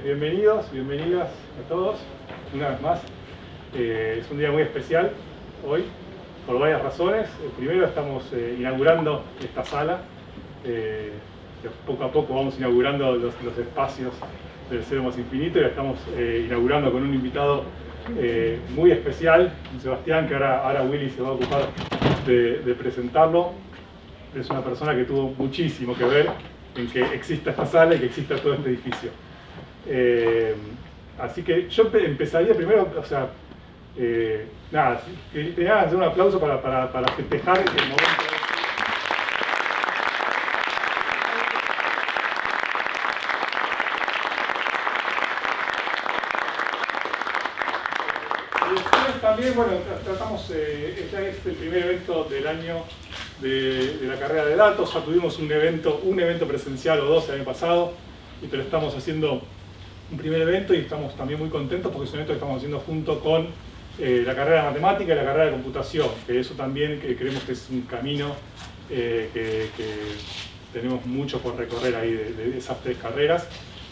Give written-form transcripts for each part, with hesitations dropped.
bienvenidos, bienvenidas a todos, una vez más. Es un día muy especial hoy, por varias razones. Primero estamos inaugurando esta sala. Poco a poco vamos inaugurando los espacios del Cero Más Infinito y la estamos inaugurando con un invitado muy especial, Sebastián, que ahora Willy se va a ocupar de presentarlo. Es una persona que tuvo muchísimo que ver en que exista esta sala y que exista todo este edificio. Así que yo empezaría primero, o sea, nada, que te hagan hacer un aplauso para festejar el momento. Y después también, bueno, tratamos, este es el primer evento del año de la carrera de datos. Ya tuvimos un evento presencial o dos el año pasado, pero estamos haciendo un primer evento y estamos también muy contentos porque es un evento que estamos haciendo junto con la carrera de matemática y la carrera de computación, que eso también creemos que es un camino que tenemos mucho por recorrer ahí de esas tres carreras.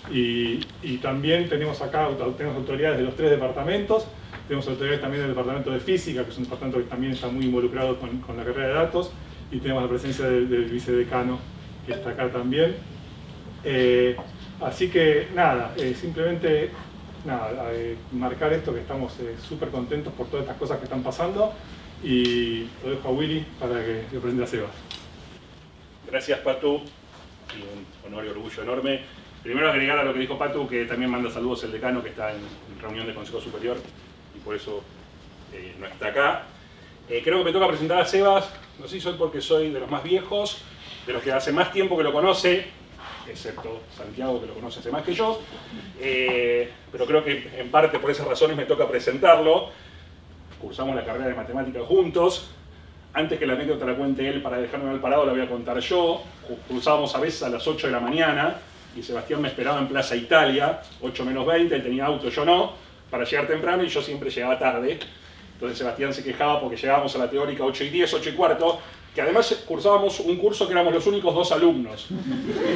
Y también tenemos acá autoridades de los tres departamentos. Tenemos autoridades también del departamento de física, que es un departamento que también está muy involucrado con la carrera de datos, y tenemos la presencia del vicedecano, que está acá también. Así que nada, simplemente nada, marcar esto, que estamos súper contentos por todas estas cosas que están pasando, y lo dejo a Willy para que le presente a Sebas. Gracias, Patu, y un honor y orgullo enorme. Primero agregar a lo que dijo Patu, que también manda saludos el decano, que está en reunión de Consejo Superior y por eso no está acá. Creo que me toca presentar a Sebas, no sé si soy porque soy de los más viejos, de los que hace más tiempo que lo conoce, excepto Santiago, que lo conoce hace más que yo, pero creo que en parte por esas razones me toca presentarlo. Cursamos la carrera de matemática juntos. Antes que la anécdota la cuente él para dejarme mal parado, la voy a contar yo. Cursábamos a veces a las 8 de la mañana y Sebastián me esperaba en Plaza Italia, 8 menos 20, él tenía auto, yo no, para llegar temprano, y yo siempre llegaba tarde. Entonces Sebastián se quejaba porque llegábamos a la teórica 8 y 10, 8 y cuarto, que además cursábamos un curso que éramos los únicos 2 alumnos.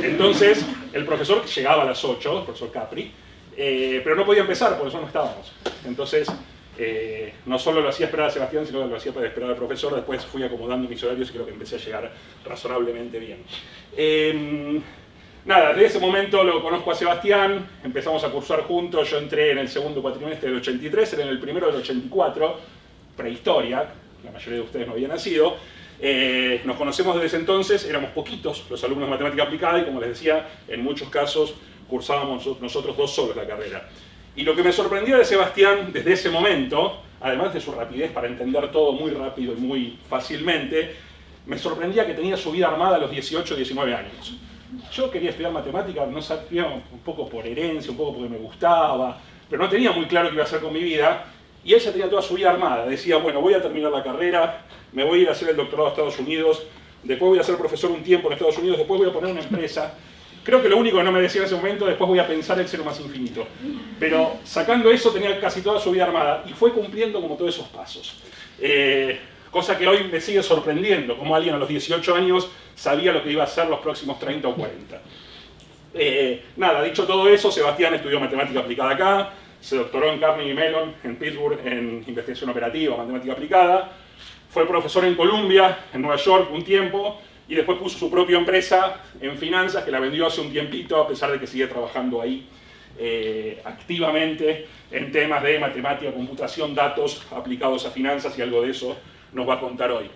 Entonces el profesor llegaba a las 8, el profesor Capri, pero no podía empezar, por eso no estábamos. Entonces no solo lo hacía esperar a Sebastián, sino que lo hacía para esperar al profesor. Después fui acomodando mis horarios y creo que empecé a llegar razonablemente bien. Nada, desde ese momento lo conozco a Sebastián, empezamos a cursar juntos. Yo entré en el segundo cuatrimestre del 83, él en el primero del 84, prehistoria, la mayoría de ustedes no habían nacido. Nos conocemos desde ese entonces, éramos poquitos los alumnos de matemática aplicada y, como les decía, en muchos casos cursábamos nosotros dos solos la carrera. Y lo que me sorprendió de Sebastián desde ese momento, además de su rapidez para entender todo muy rápido y muy fácilmente, me sorprendía que tenía su vida armada a los 18 o 19 años. Yo quería estudiar matemática, no sabía, un poco por herencia, un poco porque me gustaba, pero no tenía muy claro qué iba a hacer con mi vida. Y él ya tenía toda su vida armada. Decía, bueno, voy a terminar la carrera, me voy a ir a hacer el doctorado a Estados Unidos, después voy a ser profesor un tiempo en Estados Unidos, después voy a poner una empresa. Creo que lo único que no me decía en ese momento, después voy a pensar el Cero Más Infinito. Pero sacando eso, tenía casi toda su vida armada y fue cumpliendo como todos esos pasos. Cosa que hoy me sigue sorprendiendo, como alguien a los 18 años sabía lo que iba a hacer los próximos 30 o 40. Nada, dicho todo eso, Sebastián estudió matemática aplicada acá, se doctoró en Carnegie Mellon, en Pittsburgh, en investigación operativa, matemática aplicada, fue profesor en Columbia, en Nueva York, un tiempo, y después puso su propia empresa en finanzas, que la vendió hace un tiempito, a pesar de que sigue trabajando ahí activamente en temas de matemática, computación, datos aplicados a finanzas, y algo de eso nos va a contar hoy.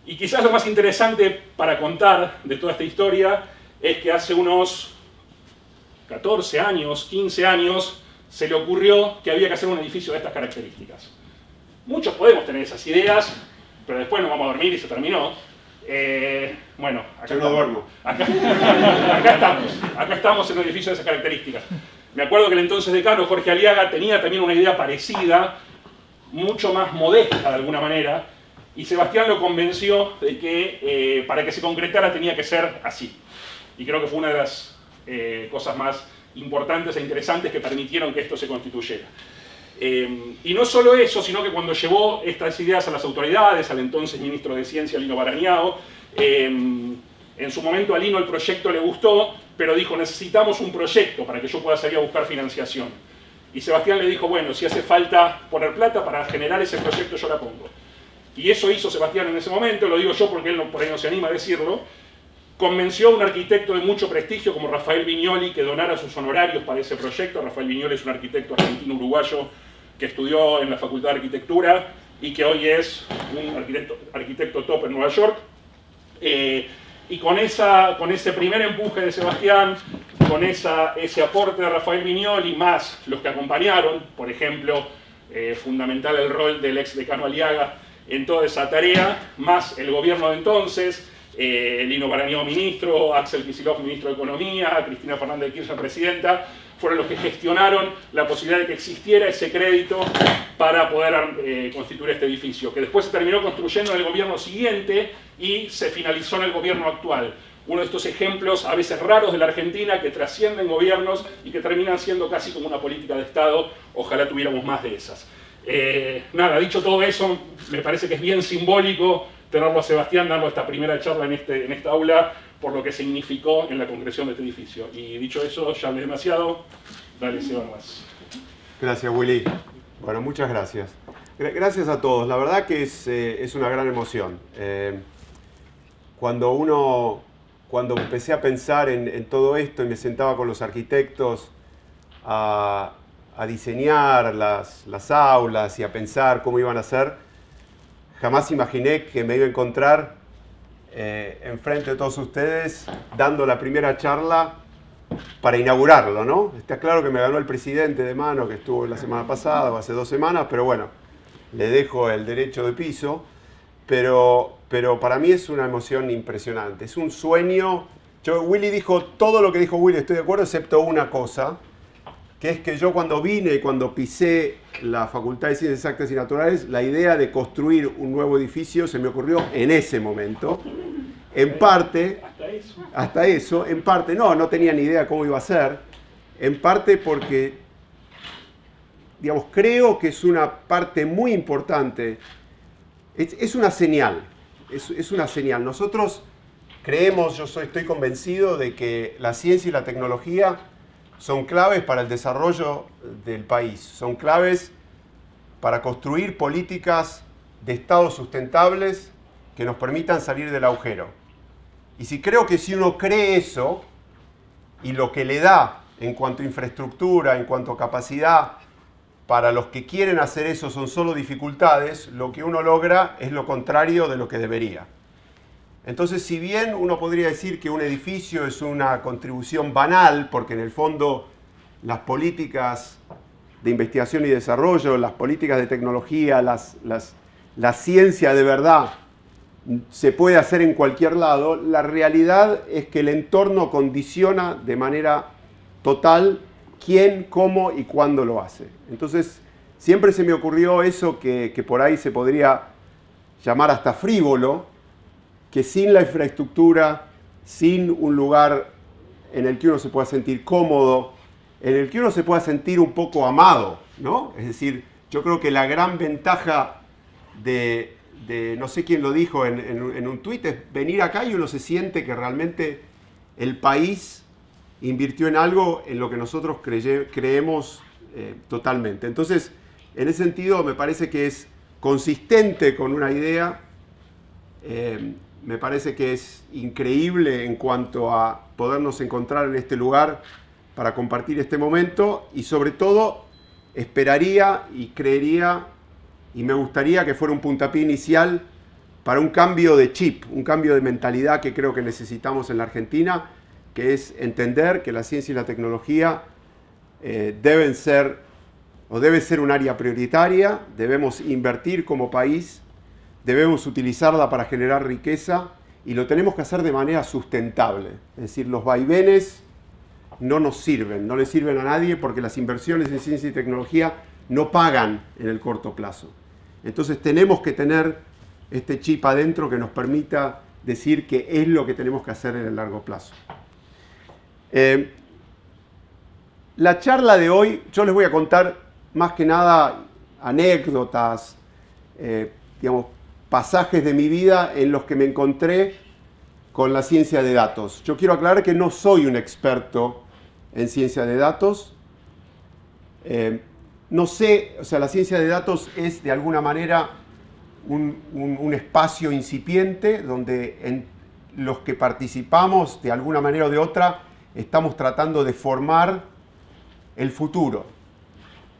Y quizás lo más interesante para contar de toda esta historia es que hace unos 14 años, 15 años, se le ocurrió que había que hacer un edificio de estas características. Muchos podemos tener esas ideas, pero después nos vamos a dormir y se terminó. Bueno, acá yo no duermo. Acá estamos en un edificio de esas características. Me acuerdo que el entonces decano, Jorge Aliaga, tenía también una idea parecida, mucho más modesta de alguna manera, y Sebastián lo convenció de que para que se concretara tenía que ser así. Y creo que fue una de las cosas más importantes e interesantes que permitieron que esto se constituyera. Y no solo eso, sino que cuando llevó estas ideas a las autoridades, al entonces ministro de Ciencia, Lino Barañao, en su momento a Lino el proyecto le gustó, pero dijo, necesitamos un proyecto para que yo pueda salir a buscar financiación. Y Sebastián le dijo, bueno, si hace falta poner plata para generar ese proyecto, yo la pongo. Y eso hizo Sebastián en ese momento, lo digo yo porque él por ahí no se anima a decirlo. Convenció a un arquitecto de mucho prestigio como Rafael Viñoli que donara sus honorarios para ese proyecto. Rafael Viñoli es un arquitecto argentino-uruguayo que estudió en la Facultad de Arquitectura y que hoy es un arquitecto top en Nueva York. Y con ese primer empuje de Sebastián, con ese aporte de Rafael Viñoli, más los que acompañaron, por ejemplo, fundamental el rol del ex decano Aliaga en toda esa tarea, más el gobierno de entonces, Lino Barañao ministro, Axel Kicillof ministro de Economía, Cristina Fernández de Kirchner presidenta, fueron los que gestionaron la posibilidad de que existiera ese crédito para poder constituir este edificio, que después se terminó construyendo en el gobierno siguiente y se finalizó en el gobierno actual. Uno de estos ejemplos a veces raros de la Argentina que trascienden gobiernos y que terminan siendo casi como una política de Estado. Ojalá tuviéramos más de esas. Nada, dicho todo eso, me parece que es bien simbólico tenerlo a Sebastián dando esta primera charla en esta aula por lo que significó en la concreción de este edificio. Y dicho eso, ya hablé demasiado. Dale, Seba, más. Gracias, Willy. Bueno, muchas gracias. Gracias a todos. La verdad que es una gran emoción. Cuando empecé a pensar en todo esto y me sentaba con los arquitectos a diseñar las aulas y a pensar cómo iban a ser, jamás imaginé que me iba a encontrar enfrente de todos ustedes dando la primera charla para inaugurarlo, ¿no? Está claro que me ganó el presidente de mano que estuvo la semana pasada o hace 2 semanas, pero bueno, le dejo el derecho de piso, pero para mí es una emoción impresionante, es un sueño. Willy dijo todo lo que dijo Willy, estoy de acuerdo, excepto una cosa, que es que yo cuando vine y cuando pisé la Facultad de Ciencias Exactas y Naturales, la idea de construir un nuevo edificio se me ocurrió en ese momento. En parte, hasta eso, en parte, no tenía ni idea cómo iba a ser, en parte porque, digamos, creo que es una parte muy importante, es una señal, es una señal. Nosotros creemos, estoy convencido de que la ciencia y la tecnología son claves para el desarrollo del país, son claves para construir políticas de Estado sustentables que nos permitan salir del agujero. Y creo que si uno cree eso, y lo que le da en cuanto a infraestructura, en cuanto a capacidad, para los que quieren hacer eso son solo dificultades, lo que uno logra es lo contrario de lo que debería. Entonces, si bien uno podría decir que un edificio es una contribución banal, porque en el fondo las políticas de investigación y desarrollo, las políticas de tecnología, la ciencia de verdad se puede hacer en cualquier lado, la realidad es que el entorno condiciona de manera total quién, cómo y cuándo lo hace. Entonces, siempre se me ocurrió eso que por ahí se podría llamar hasta frívolo, que sin la infraestructura, sin un lugar en el que uno se pueda sentir cómodo, en el que uno se pueda sentir un poco amado, ¿no? Es decir, yo creo que la gran ventaja de no sé quién lo dijo en un tuit, es venir acá y uno se siente que realmente el país invirtió en algo en lo que nosotros creemos totalmente. Entonces, en ese sentido, me parece que es consistente con una idea. Me parece que es increíble en cuanto a podernos encontrar en este lugar para compartir este momento y sobre todo esperaría y creería y me gustaría que fuera un puntapié inicial para un cambio de chip, un cambio de mentalidad que creo que necesitamos en la Argentina, que es entender que la ciencia y la tecnología debe ser un área prioritaria, debemos invertir como país, debemos utilizarla para generar riqueza y lo tenemos que hacer de manera sustentable. Es decir, los vaivenes no nos sirven, no le sirven a nadie porque las inversiones en ciencia y tecnología no pagan en el corto plazo. Entonces tenemos que tener este chip adentro que nos permita decir que es lo que tenemos que hacer en el largo plazo. La charla de hoy, yo les voy a contar más que nada anécdotas, digamos, pasajes de mi vida en los que me encontré con la ciencia de datos. Yo quiero aclarar que no soy un experto en ciencia de datos. No sé, o sea, la ciencia de datos es de alguna manera un espacio incipiente donde los que participamos de alguna manera o de otra estamos tratando de formar el futuro.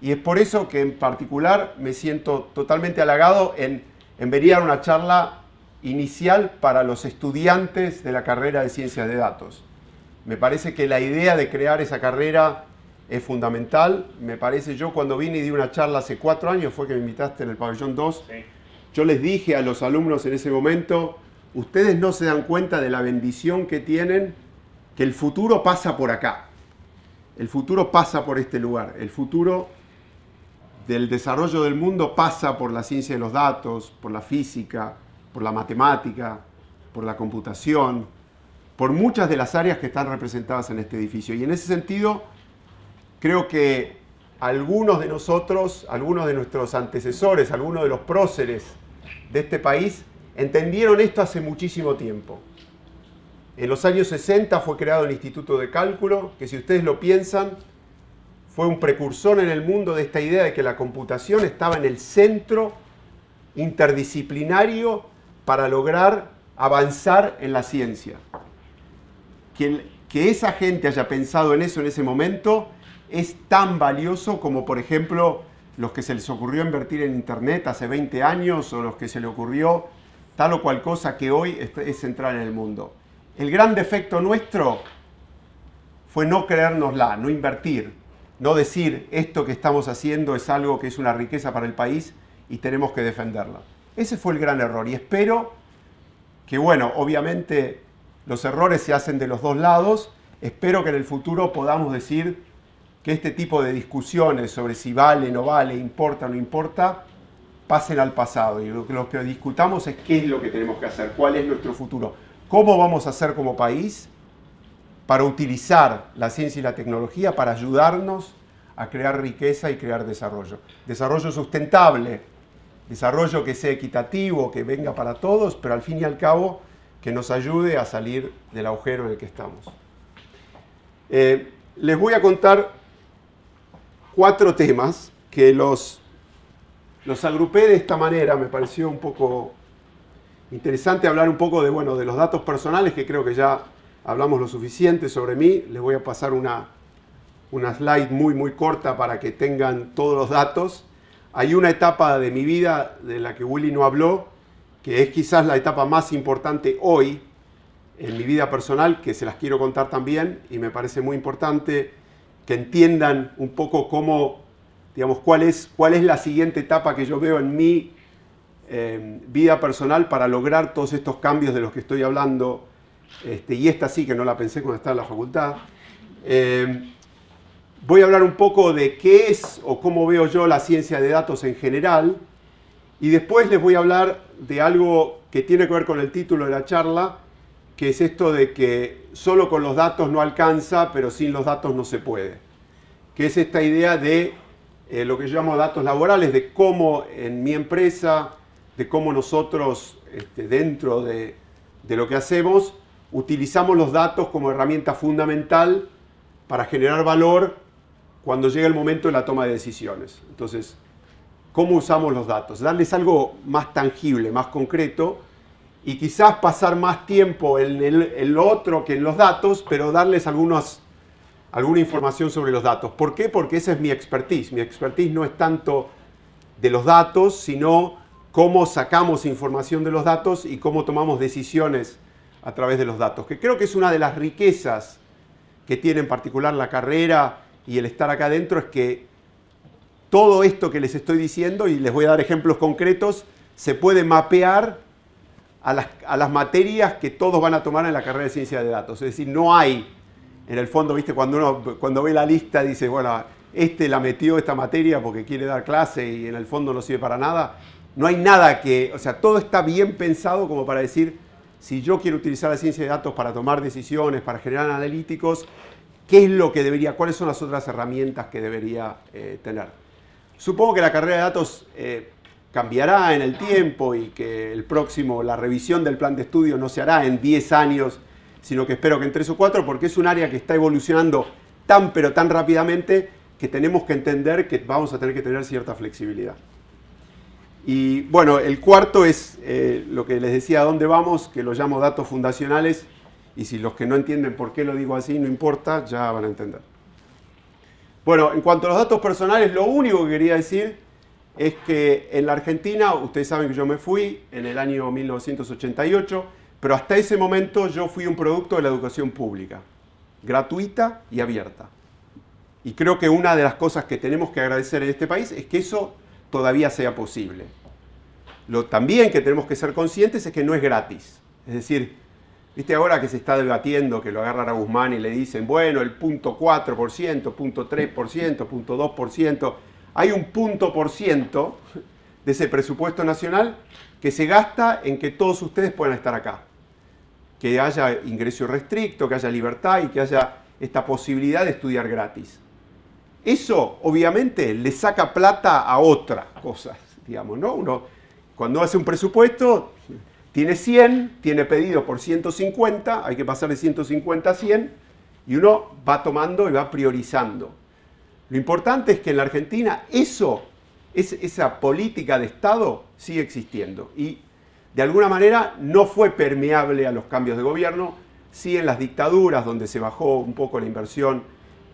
Y es por eso que en particular me siento totalmente halagado en venir a una charla inicial para los estudiantes de la carrera de ciencias de datos. Me parece que la idea de crear esa carrera es fundamental. Me parece, yo cuando vine y di una charla hace 4 años, fue que me invitaste en el pabellón 2, sí. Yo les dije a los alumnos en ese momento, ustedes no se dan cuenta de la bendición que tienen, que el futuro pasa por acá. El futuro pasa por este lugar. El futuro del desarrollo del mundo pasa por la ciencia de los datos, por la física, por la matemática, por la computación, por muchas de las áreas que están representadas en este edificio. Y en ese sentido, creo que algunos de nosotros, algunos de nuestros antecesores, algunos de los próceres de este país, entendieron esto hace muchísimo tiempo. En los años 60 fue creado el Instituto de Cálculo, que si ustedes lo piensan, fue un precursor en el mundo de esta idea de que la computación estaba en el centro interdisciplinario para lograr avanzar en la ciencia. Que esa gente haya pensado en eso en ese momento es tan valioso como, por ejemplo, los que se les ocurrió invertir en Internet hace 20 años o los que se les ocurrió tal o cual cosa que hoy es central en el mundo. El gran defecto nuestro fue no creérnosla, no invertir, no decir esto que estamos haciendo es algo que es una riqueza para el país y tenemos que defenderla. Ese fue el gran error y espero que, bueno, obviamente los errores se hacen de los dos lados. Espero que en el futuro podamos decir que este tipo de discusiones sobre si vale, no vale, importa, no importa, pasen al pasado. Y lo que discutamos es qué es lo que tenemos que hacer, cuál es nuestro futuro, cómo vamos a hacer como país para utilizar la ciencia y la tecnología para ayudarnos a crear riqueza y crear desarrollo. Desarrollo sustentable, desarrollo que sea equitativo, que venga para todos, pero al fin y al cabo que nos ayude a salir del agujero en el que estamos. Les voy a contar 4 temas que los agrupé de esta manera. Me pareció un poco interesante hablar un poco de los datos personales, que creo que ya hablamos lo suficiente sobre mí. Les voy a pasar una slide muy corta para que tengan todos los datos. Hay una etapa de mi vida de la que Willy no habló, que es quizás la etapa más importante hoy en mi vida personal, que se las quiero contar también, y me parece muy importante que entiendan un poco cómo, digamos, cuál es la siguiente etapa que yo veo en mi vida personal para lograr todos estos cambios de los que estoy hablando, y esta sí que no la pensé cuando estaba en la facultad. Voy a hablar un poco de qué es o cómo veo yo la ciencia de datos en general, y después les voy a hablar de algo que tiene que ver con el título de la charla, que es esto de que solo con los datos no alcanza, pero sin los datos no se puede. Que es esta idea de lo que yo llamo datos laborales, de cómo en mi empresa, de cómo nosotros dentro de lo que hacemos, utilizamos los datos como herramienta fundamental para generar valor cuando llega el momento de la toma de decisiones. Entonces, ¿cómo usamos los datos? Darles algo más tangible, más concreto, y quizás pasar más tiempo en lo otro que en los datos, pero darles alguna información sobre los datos. ¿Por qué? Porque esa es mi expertise. Mi expertise no es tanto de los datos, sino cómo sacamos información de los datos y cómo tomamos decisiones a través de los datos, que creo que es una de las riquezas que tiene en particular la carrera y el estar acá adentro, es que todo esto que les estoy diciendo, y les voy a dar ejemplos concretos, se puede mapear a las materias que todos van a tomar en la carrera de ciencia de datos. Es decir, no hay, en el fondo, ¿viste? Cuando ve la lista dice, bueno, la metió esta materia porque quiere dar clase y en el fondo no sirve para nada. No hay nada que, o sea, todo está bien pensado como para decir, si yo quiero utilizar la ciencia de datos para tomar decisiones, para generar analíticos, ¿qué es lo que debería, cuáles son las otras herramientas que debería tener? Supongo que la carrera de datos cambiará en el tiempo y que la revisión del plan de estudio no se hará en 10 años, sino que espero que en 3 o 4, porque es un área que está evolucionando tan pero tan rápidamente que tenemos que entender que vamos a tener que tener cierta flexibilidad. Y bueno, el cuarto es lo que les decía, ¿a dónde vamos? Que lo llamo datos fundacionales, y si los que no entienden por qué lo digo así, no importa, ya van a entender. Bueno, en cuanto a los datos personales, lo único que quería decir es que en la Argentina, ustedes saben que yo me fui en el año 1988, pero hasta ese momento yo fui un producto de la educación pública, gratuita y abierta. Y creo que una de las cosas que tenemos que agradecer en este país es que eso todavía sea posible. Lo también que tenemos que ser conscientes es que no es gratis. Es decir, viste ahora que se está debatiendo, que lo agarran a Guzmán y le dicen, bueno, el 0.4%, 0.3%, 0.2%, hay un 1% de ese presupuesto nacional que se gasta en que todos ustedes puedan estar acá. Que haya ingreso irrestricto, que haya libertad y que haya esta posibilidad de estudiar gratis. Eso, obviamente, le saca plata a otras cosas, digamos, ¿no? Uno, cuando hace un presupuesto, tiene 100, tiene pedido por 150, hay que pasar de 150 a 100, y uno va tomando y va priorizando. Lo importante es que en la Argentina esa política de Estado sigue existiendo, y de alguna manera no fue permeable a los cambios de gobierno, sí en las dictaduras, donde se bajó un poco la inversión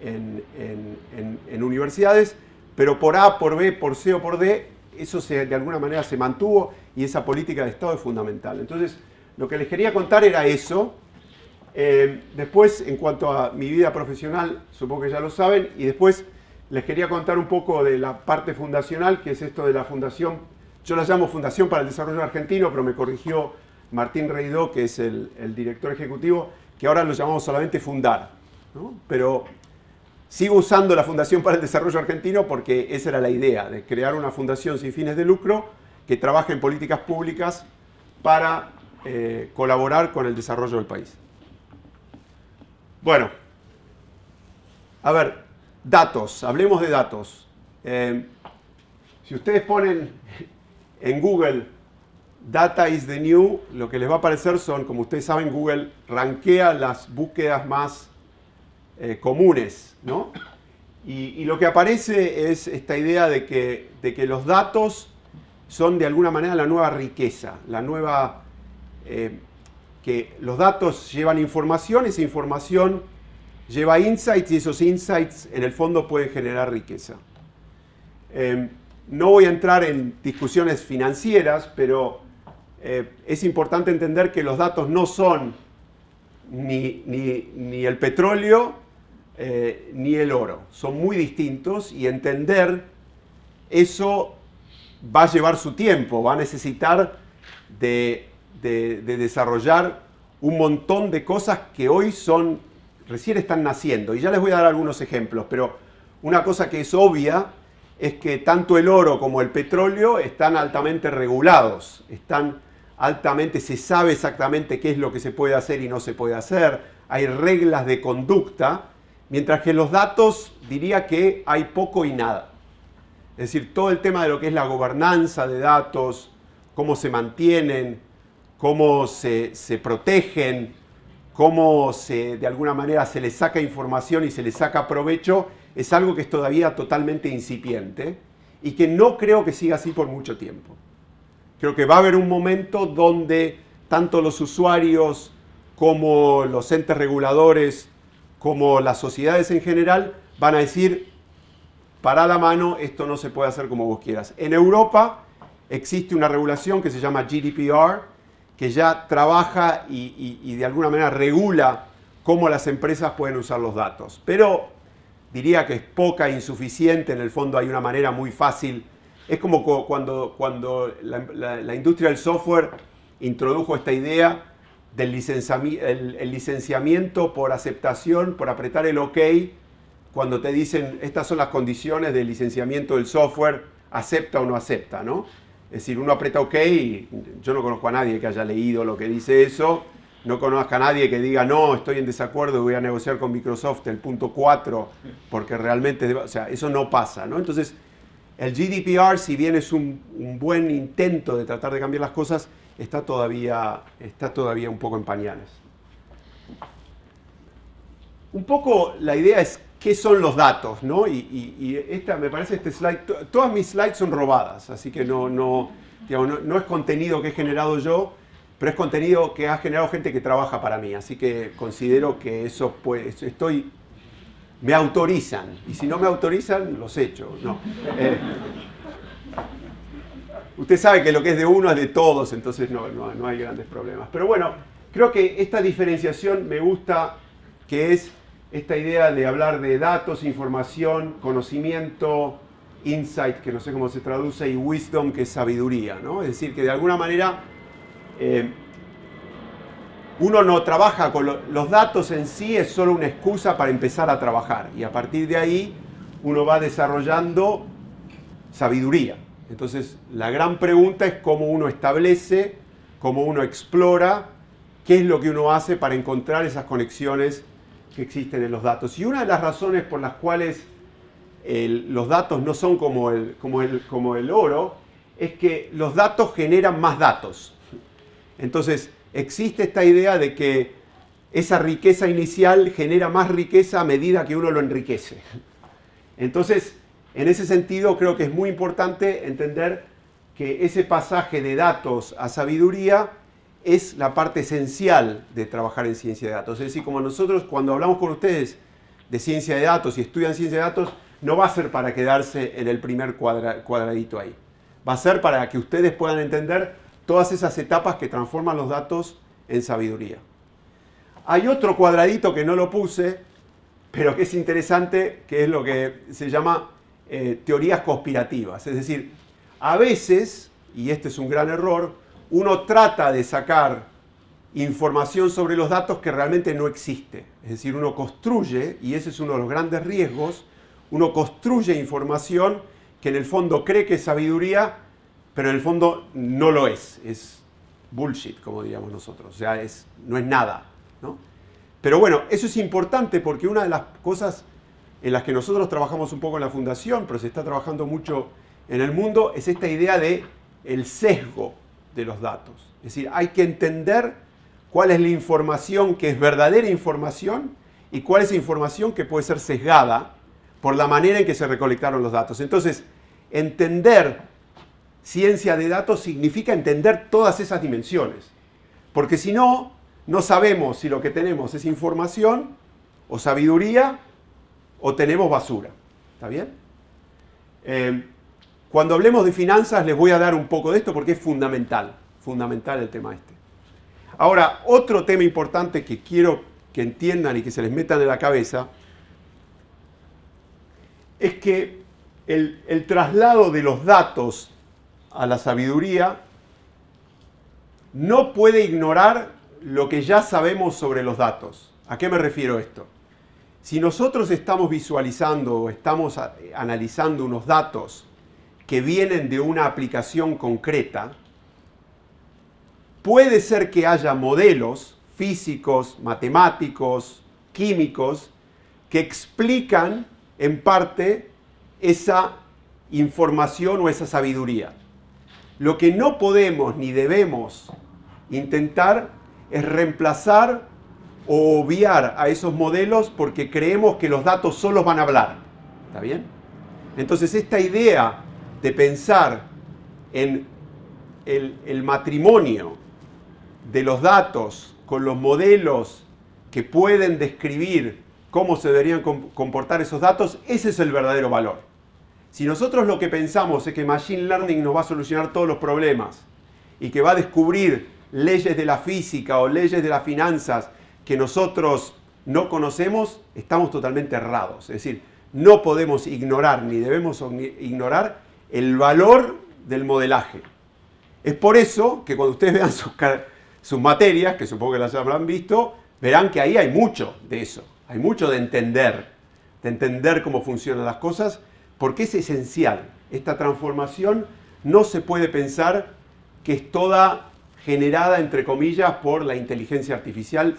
en universidades, pero por A, por B, por C o por D, eso de alguna manera se mantuvo y esa política de Estado es fundamental. Entonces, lo que les quería contar era eso. Después, en cuanto a mi vida profesional, supongo que ya lo saben, y después les quería contar un poco de la parte fundacional, que es esto de la fundación. Yo la llamo Fundación para el Desarrollo Argentino, pero me corrigió Martín Reidó, que es el director ejecutivo, que ahora lo llamamos solamente Fundar, ¿no? Pero sigo usando la Fundación para el Desarrollo Argentino porque esa era la idea, de crear una fundación sin fines de lucro que trabaje en políticas públicas para colaborar con el desarrollo del país. Bueno, a ver, datos, hablemos de datos. Si ustedes ponen en Google Data is the new, lo que les va a aparecer son, como ustedes saben, Google rankea las búsquedas más comunes, ¿no? Y lo que aparece es esta idea de que los datos son de alguna manera la nueva riqueza, la nueva... que los datos llevan información, esa información lleva insights y esos insights en el fondo pueden generar riqueza. No voy a entrar en discusiones financieras, pero es importante entender que los datos no son ni el petróleo ni el oro. Son muy distintos y entender eso va a llevar su tiempo, va a necesitar de desarrollar un montón de cosas que hoy recién están naciendo. Y ya les voy a dar algunos ejemplos, pero una cosa que es obvia es que tanto el oro como el petróleo están altamente regulados, se sabe exactamente qué es lo que se puede hacer y no se puede hacer, hay reglas de conducta, mientras que los datos diría que hay poco y nada. Es decir, todo el tema de lo que es la gobernanza de datos, cómo se mantienen, cómo se protegen, cómo de alguna manera se les saca información y se les saca provecho, es algo que es todavía totalmente incipiente y que no creo que siga así por mucho tiempo. Creo que va a haber un momento donde tanto los usuarios como los entes reguladores, como las sociedades en general, van a decir, para la mano, esto no se puede hacer como vos quieras. En Europa existe una regulación que se llama GDPR, que ya trabaja y de alguna manera regula cómo las empresas pueden usar los datos. Pero diría que es poca, insuficiente, en el fondo hay una manera muy fácil. Es como cuando la industria del software introdujo esta idea del licenciamiento por aceptación, por apretar el OK, cuando te dicen estas son las condiciones del licenciamiento del software, acepta o no acepta, ¿no? Es decir, uno aprieta OK y yo no conozco a nadie que haya leído lo que dice eso, no conozco a nadie que diga no, estoy en desacuerdo y voy a negociar con Microsoft el punto 4 porque realmente, o sea, eso no pasa, ¿no? Entonces, El GDPR, si bien es un buen intento de tratar de cambiar las cosas, está todavía un poco en pañales. Un poco la idea es qué son los datos, ¿no? Y me parece este slide, todas mis slides son robadas, así que no es contenido que he generado yo, pero es contenido que ha generado gente que trabaja para mí, así que considero que eso me autorizan, y si no me autorizan, los echo. No. Usted sabe que lo que es de uno es de todos, entonces no hay grandes problemas. Pero bueno, creo que esta diferenciación me gusta, que es esta idea de hablar de datos, información, conocimiento, insight, que no sé cómo se traduce, y wisdom, que es sabiduría, ¿no? Es decir, que de alguna manera uno no trabaja con los datos en sí, es solo una excusa para empezar a trabajar. Y a partir de ahí uno va desarrollando sabiduría. Entonces, la gran pregunta es cómo uno establece, cómo uno explora, qué es lo que uno hace para encontrar esas conexiones que existen en los datos. Y una de las razones por las cuales los datos no son como el oro es que los datos generan más datos. Entonces, existe esta idea de que esa riqueza inicial genera más riqueza a medida que uno lo enriquece. Entonces, en ese sentido, creo que es muy importante entender que ese pasaje de datos a sabiduría es la parte esencial de trabajar en ciencia de datos. Es decir, como nosotros cuando hablamos con ustedes de ciencia de datos y estudian ciencia de datos, no va a ser para quedarse en el primer cuadradito ahí. Va a ser para que ustedes puedan entender todas esas etapas que transforman los datos en sabiduría. Hay otro cuadradito que no lo puse, pero que es interesante, que es lo que se llama teorías conspirativas. Es decir, a veces, y este es un gran error, uno trata de sacar información sobre los datos que realmente no existe. Es decir, uno construye, y ese es uno de los grandes riesgos, uno construye información que en el fondo cree que es sabiduría, pero en el fondo no lo es. Es bullshit, como diríamos nosotros. O sea, no es nada, ¿no? Pero bueno, eso es importante porque una de las cosas en las que nosotros trabajamos un poco en la fundación, pero se está trabajando mucho en el mundo, es esta idea de el sesgo de los datos. Es decir, hay que entender cuál es la información que es verdadera información y cuál es la información que puede ser sesgada por la manera en que se recolectaron los datos. Entonces, entender ciencia de datos significa entender todas esas dimensiones. Porque si no, no sabemos si lo que tenemos es información o sabiduría o tenemos basura. ¿Está bien? Cuando hablemos de finanzas les voy a dar un poco de esto porque es fundamental el tema este. Ahora, otro tema importante que quiero que entiendan y que se les metan en la cabeza es que el traslado de los datos a la sabiduría no puede ignorar lo que ya sabemos sobre los datos. ¿A qué me refiero esto? Si nosotros estamos visualizando o estamos analizando unos datos que vienen de una aplicación concreta, puede ser que haya modelos físicos, matemáticos, químicos, que explican en parte esa información o esa sabiduría. Lo que no podemos ni debemos intentar es reemplazar o obviar a esos modelos porque creemos que los datos solos van a hablar. ¿Está bien? Entonces esta idea de pensar en el matrimonio de los datos con los modelos que pueden describir cómo se deberían comportar esos datos, ese es el verdadero valor. Si nosotros lo que pensamos es que Machine Learning nos va a solucionar todos los problemas y que va a descubrir leyes de la física o leyes de las finanzas que nosotros no conocemos, estamos totalmente errados. Es decir, no podemos ignorar ni debemos ignorar el valor del modelaje. Es por eso que cuando ustedes vean sus materias, que supongo que las habrán visto, verán que ahí hay mucho de eso. Hay mucho de entender cómo funcionan las cosas, porque es esencial. Esta transformación no se puede pensar que es toda generada, entre comillas, por la inteligencia artificial,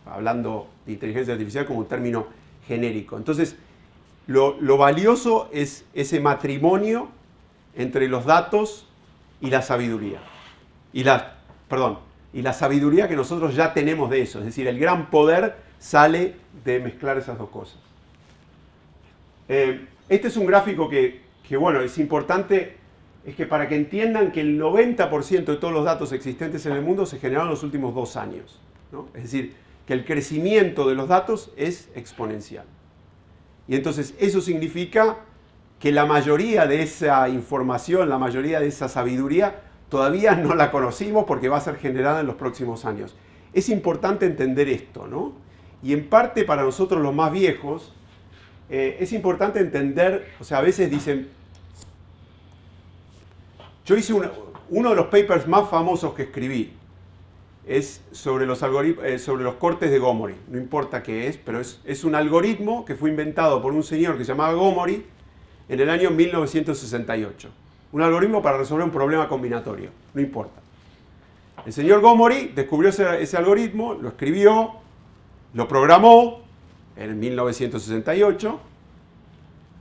hablando de inteligencia artificial como un término genérico. Entonces, lo valioso es ese matrimonio entre los datos y la sabiduría. Y la sabiduría que nosotros ya tenemos de eso. Es decir, el gran poder sale de mezclar esas dos cosas. Este es un gráfico que bueno, es importante, es que para que entiendan que el 90% de todos los datos existentes en el mundo se generaron en los últimos 2 años, ¿no? Es decir, que el crecimiento de los datos es exponencial. Y entonces eso significa que la mayoría de esa información, la mayoría de esa sabiduría, todavía no la conocimos porque va a ser generada en los próximos años. Es importante entender esto, ¿no? Y en parte para nosotros los más viejos, es importante entender, o sea, a veces dicen, yo hice uno de los papers más famosos que escribí, es sobre los cortes de Gomori. No importa qué es, pero es un algoritmo que fue inventado por un señor que se llamaba Gomori en el año 1968. Un algoritmo para resolver un problema combinatorio, no importa. El señor Gomori descubrió ese algoritmo, lo escribió, lo programó en 1968,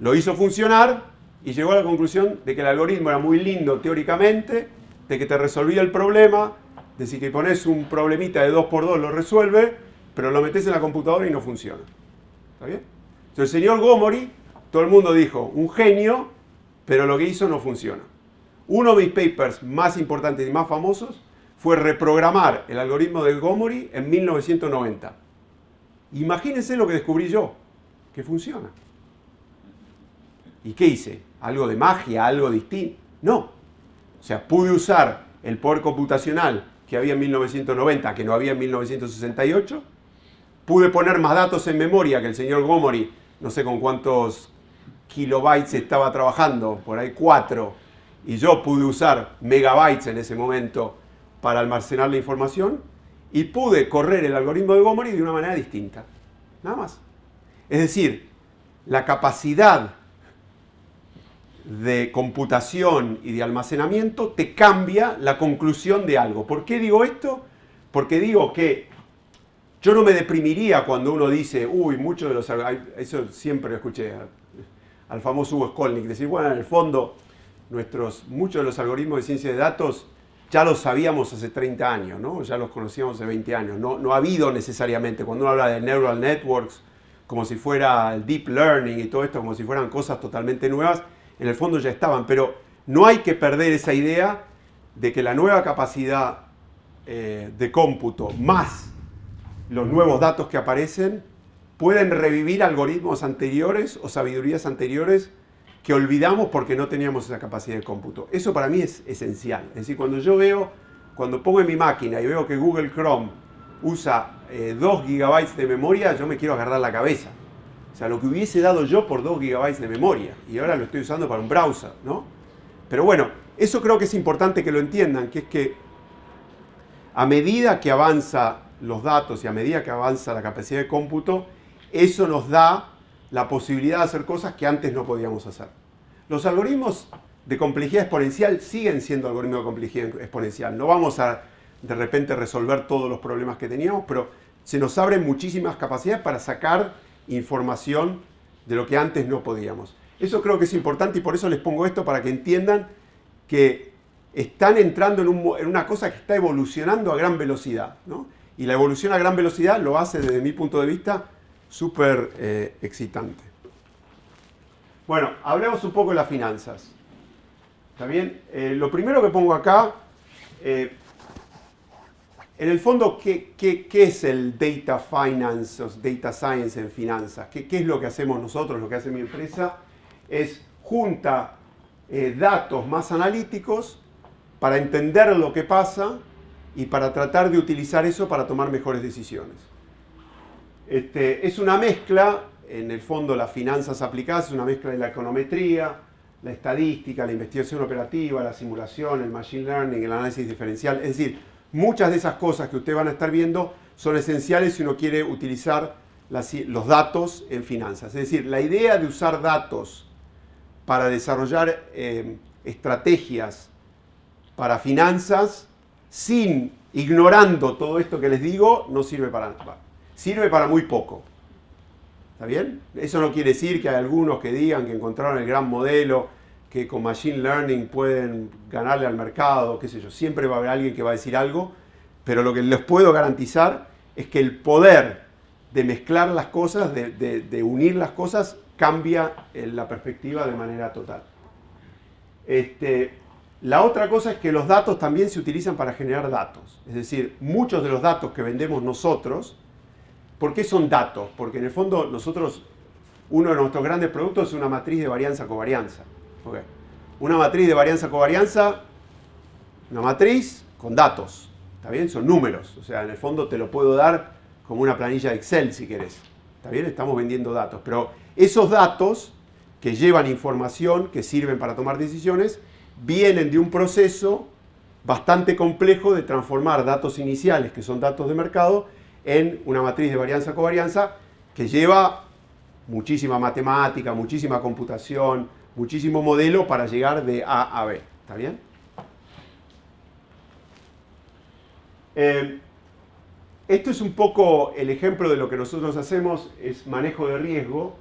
lo hizo funcionar y llegó a la conclusión de que el algoritmo era muy lindo teóricamente, de que te resolvía el problema, de si que pones un problemita de 2×2 lo resuelve, pero lo metes en la computadora y no funciona. ¿Está bien? Entonces el señor Gomori, todo el mundo dijo, un genio, pero lo que hizo no funciona. Uno de mis papers más importantes y más famosos fue reprogramar el algoritmo de Gomori en 1990. Imagínense lo que descubrí yo, que funciona. ¿Y qué hice? ¿Algo de magia? ¿Algo distinto? No. O sea, pude usar el poder computacional que había en 1990, que no había en 1968. Pude poner más datos en memoria que el señor Gomori, no sé con cuántos kilobytes estaba trabajando, por ahí 4. Y yo pude usar megabytes en ese momento para almacenar la información. Y pude correr el algoritmo de Gomori de una manera distinta. Nada más. Es decir, la capacidad de computación y de almacenamiento te cambia la conclusión de algo. ¿Por qué digo esto? Porque digo que yo no me deprimiría cuando uno dice, uy, muchos de los... Eso siempre lo escuché al famoso Hugo Skolnick, decir, bueno, en el fondo, muchos de los algoritmos de ciencia de datos ya los sabíamos hace 30 años, ¿no? Ya los conocíamos hace 20 años. No ha habido necesariamente, cuando uno habla de neural networks, como si fuera el deep learning y todo esto, como si fueran cosas totalmente nuevas, en el fondo ya estaban, pero no hay que perder esa idea de que la nueva capacidad de cómputo más los nuevos datos que aparecen pueden revivir algoritmos anteriores o sabidurías anteriores que olvidamos porque no teníamos esa capacidad de cómputo. Eso para mí es esencial. Es decir, cuando pongo en mi máquina y veo que Google Chrome usa 2 GB de memoria, yo me quiero agarrar la cabeza. O sea, lo que hubiese dado yo por 2 GB de memoria. Y ahora lo estoy usando para un browser, ¿no? Pero bueno, eso creo que es importante que lo entiendan, que es que a medida que avanza los datos y a medida que avanza la capacidad de cómputo, eso nos da la posibilidad de hacer cosas que antes no podíamos hacer. Los algoritmos de complejidad exponencial siguen siendo algoritmos de complejidad exponencial. No vamos a de repente resolver todos los problemas que teníamos, pero se nos abren muchísimas capacidades para sacar información de lo que antes no podíamos. Eso creo que es importante y por eso les pongo esto para que entiendan que están entrando en una cosa que está evolucionando a gran velocidad, ¿no? Y la evolución a gran velocidad lo hace, desde mi punto de vista, súper excitante. Bueno, hablemos un poco de las finanzas. ¿Está bien? Lo primero que pongo acá, en el fondo, ¿qué es el data finance o data science en finanzas? ¿Qué es lo que hacemos nosotros, lo que hace mi empresa? Es junta datos más analíticos para entender lo que pasa y para tratar de utilizar eso para tomar mejores decisiones. Es una mezcla, en el fondo las finanzas aplicadas, es una mezcla de la econometría, la estadística, la investigación operativa, la simulación, el machine learning, el análisis diferencial. Es decir, muchas de esas cosas que ustedes van a estar viendo son esenciales si uno quiere utilizar los datos en finanzas. Es decir, la idea de usar datos para desarrollar estrategias para finanzas, ignorando todo esto que les digo, no sirve para nada. Sirve para muy poco. ¿Está bien? Eso no quiere decir que hay algunos que digan que encontraron el gran modelo, que con Machine Learning pueden ganarle al mercado, qué sé yo. Siempre va a haber alguien que va a decir algo, pero lo que les puedo garantizar es que el poder de mezclar las cosas, de unir las cosas, cambia la perspectiva de manera total. La otra cosa es que los datos también se utilizan para generar datos. Es decir, muchos de los datos que vendemos nosotros, ¿por qué son datos? Porque en el fondo nosotros, uno de nuestros grandes productos es una matriz de varianza-covarianza. Okay. Una matriz de varianza-covarianza, una matriz con datos. ¿Está bien? Son números. O sea, en el fondo te lo puedo dar como una planilla de Excel si querés. ¿Está bien? Estamos vendiendo datos. Pero esos datos que llevan información, que sirven para tomar decisiones, vienen de un proceso bastante complejo de transformar datos iniciales, que son datos de mercado, en una matriz de varianza-covarianza que lleva muchísima matemática, muchísima computación, muchísimo modelo para llegar de A a B. ¿Está bien? Esto es un poco el ejemplo de lo que nosotros hacemos, es manejo de riesgo.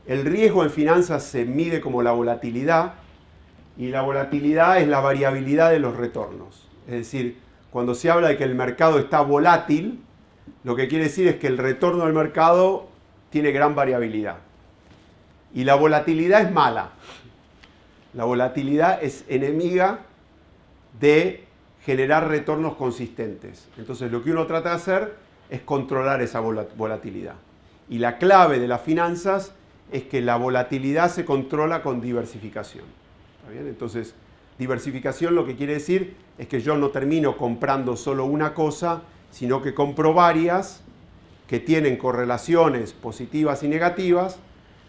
El riesgo en finanzas se mide como la volatilidad, y la volatilidad es la variabilidad de los retornos. Es decir, cuando se habla de que el mercado está volátil, lo que quiere decir es que el retorno del mercado tiene gran variabilidad. Y la volatilidad es mala. La volatilidad es enemiga de generar retornos consistentes. Entonces lo que uno trata de hacer es controlar esa volatilidad. Y la clave de las finanzas es que la volatilidad se controla con diversificación. ¿Está bien? Entonces, diversificación lo que quiere decir es que yo no termino comprando solo una cosa, sino que compro varias que tienen correlaciones positivas y negativas,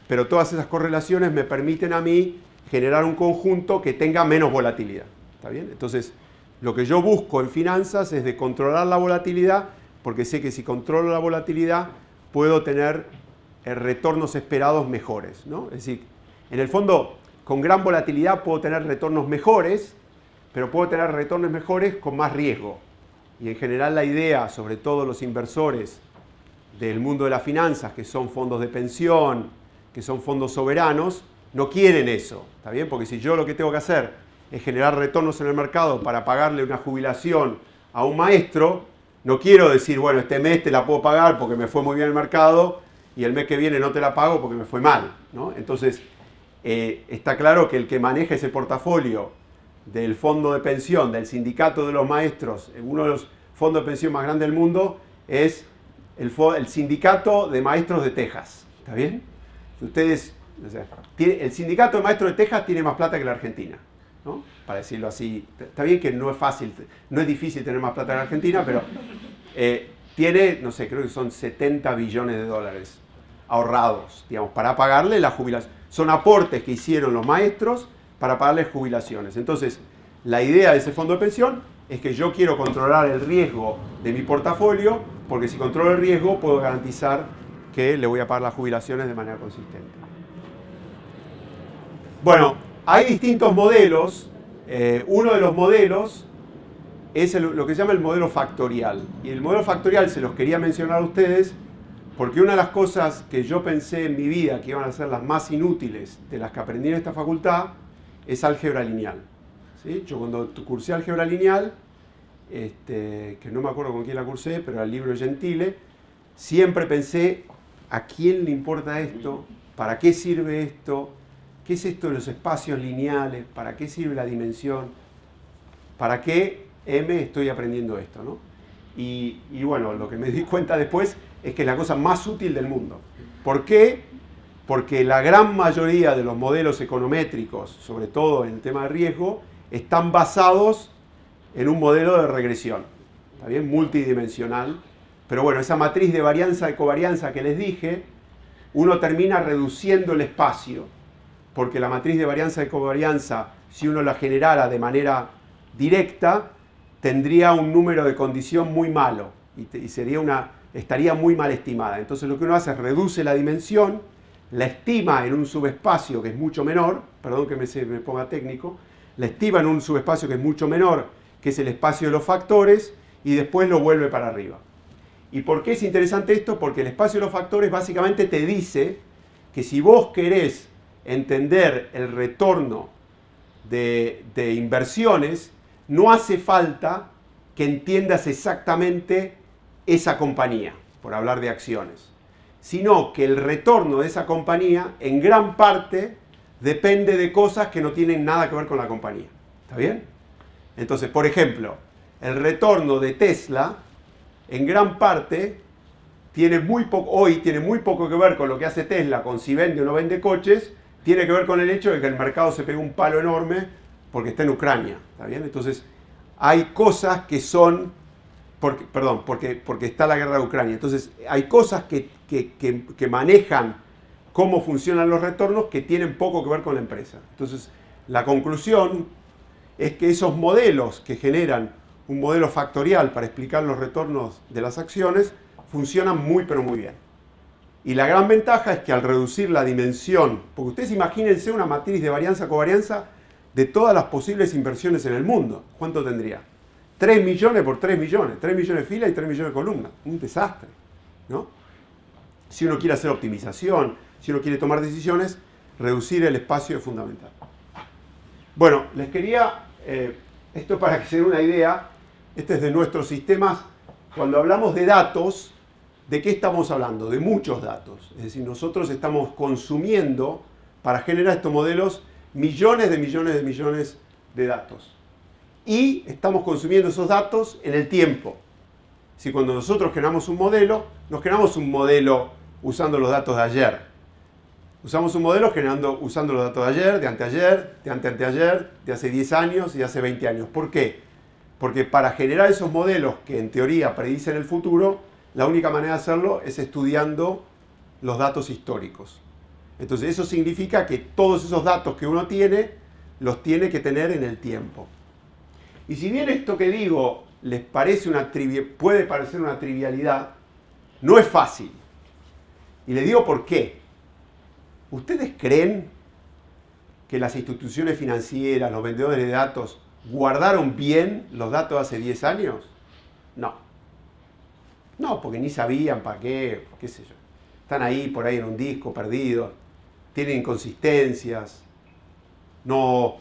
pero todas esas correlaciones me permiten a mí generar un conjunto que tenga menos volatilidad. ¿Está bien? Entonces, lo que yo busco en finanzas es de controlar la volatilidad, porque sé que si controlo la volatilidad puedo tener retornos esperados mejores, ¿no? Es decir, en el fondo, con gran volatilidad puedo tener retornos mejores, pero puedo tener retornos mejores con más riesgo. Y en general la idea, sobre todo los inversores del mundo de las finanzas, que son fondos de pensión, que son fondos soberanos, no quieren eso, ¿está bien? Porque si yo lo que tengo que hacer es generar retornos en el mercado para pagarle una jubilación a un maestro, no quiero decir, bueno, este mes te la puedo pagar porque me fue muy bien el mercado y el mes que viene no te la pago porque me fue mal, ¿no? Entonces, está claro que el que maneja ese portafolio del fondo de pensión, del sindicato de los maestros, uno de los fondos de pensión más grandes del mundo, es el sindicato de maestros de Texas, ¿está bien? Ustedes, o sea, el sindicato de maestros de Texas tiene más plata que la Argentina, ¿no? Para decirlo así. Está bien que no es fácil, no es difícil tener más plata que la Argentina, pero tiene, no sé, creo que son 70 billones de dólares ahorrados, digamos, para pagarle la jubilación. Son aportes que hicieron los maestros para pagarles jubilaciones. Entonces, la idea de ese fondo de pensión es que yo quiero controlar el riesgo de mi portafolio, porque si controlo el riesgo puedo garantizar que le voy a pagar las jubilaciones de manera consistente. Bueno, hay distintos modelos. Uno de los modelos es lo que se llama el modelo factorial. Y el modelo factorial se los quería mencionar a ustedes porque una de las cosas que yo pensé en mi vida que iban a ser las más inútiles de las que aprendí en esta facultad es álgebra lineal. ¿Sí? Yo cuando cursé álgebra lineal, que no me acuerdo con quién la cursé, pero era el libro de Gentile, siempre pensé, ¿a quién le importa esto? ¿Para qué sirve esto? ¿Qué es esto de los espacios lineales? ¿Para qué sirve la dimensión? ¿Para qué estoy aprendiendo esto, ¿no? Y bueno, lo que me di cuenta después es que es la cosa más útil del mundo. ¿Por qué? Porque la gran mayoría de los modelos econométricos, sobre todo en el tema de riesgo, están basados en un modelo de regresión, ¿está bien? Multidimensional. Pero bueno, esa matriz de varianza y covarianza que les dije, uno termina reduciendo el espacio, porque la matriz de varianza y covarianza, si uno la generara de manera directa, tendría un número de condición muy malo y estaría muy mal estimada. Entonces lo que uno hace es reduce la dimensión, la estima en un subespacio que es mucho menor, perdón que me ponga técnico, la estima en un subespacio que es mucho menor, que es el espacio de los factores, y después lo vuelve para arriba. ¿Y por qué es interesante esto? Porque el espacio de los factores básicamente te dice que si vos querés entender el retorno de inversiones, no hace falta que entiendas exactamente esa compañía, por hablar de acciones, sino que el retorno de esa compañía en gran parte depende de cosas que no tienen nada que ver con la compañía. ¿Está bien? Entonces, por ejemplo, el retorno de Tesla en gran parte hoy tiene muy poco que ver con lo que hace Tesla, con si vende o no vende coches, tiene que ver con el hecho de que el mercado se pegó un palo enorme porque está en Ucrania. ¿Está bien? Entonces, hay cosas que son, porque está la guerra de Ucrania. Entonces, hay cosas que manejan cómo funcionan los retornos que tienen poco que ver con la empresa. Entonces, la conclusión es que esos modelos que generan un modelo factorial para explicar los retornos de las acciones funcionan muy pero muy bien. Y la gran ventaja es que al reducir la dimensión, porque ustedes imagínense una matriz de varianza-covarianza de todas las posibles inversiones en el mundo. ¿Cuánto tendría? 3 millones por 3 millones. 3 millones de filas y 3 millones de columnas. Un desastre, ¿no? Si uno quiere hacer optimización, si uno quiere tomar decisiones, reducir el espacio es fundamental. Bueno, les quería, esto para que se den una idea, este es de nuestros sistemas. Cuando hablamos de datos, ¿de qué estamos hablando? De muchos datos. Es decir, nosotros estamos consumiendo, para generar estos modelos, millones de datos. Y estamos consumiendo esos datos en el tiempo. Si cuando nosotros generamos un modelo, nos generamos un modelo usando los datos de ayer. Usamos un modelo usando los datos de ayer, de anteayer, de anteanteayer, de hace 10 años y de hace 20 años. ¿Por qué? Porque para generar esos modelos que en teoría predicen el futuro, la única manera de hacerlo es estudiando los datos históricos. Entonces eso significa que todos esos datos que uno tiene, los tiene que tener en el tiempo. Y si bien esto que digo les parece puede parecer una trivialidad, no es fácil. Y les digo por qué. ¿Ustedes creen que las instituciones financieras, los vendedores de datos, guardaron bien los datos de hace 10 años? No. No, porque ni sabían para qué sé yo. Están ahí, por ahí en un disco, perdidos. Tienen inconsistencias. No,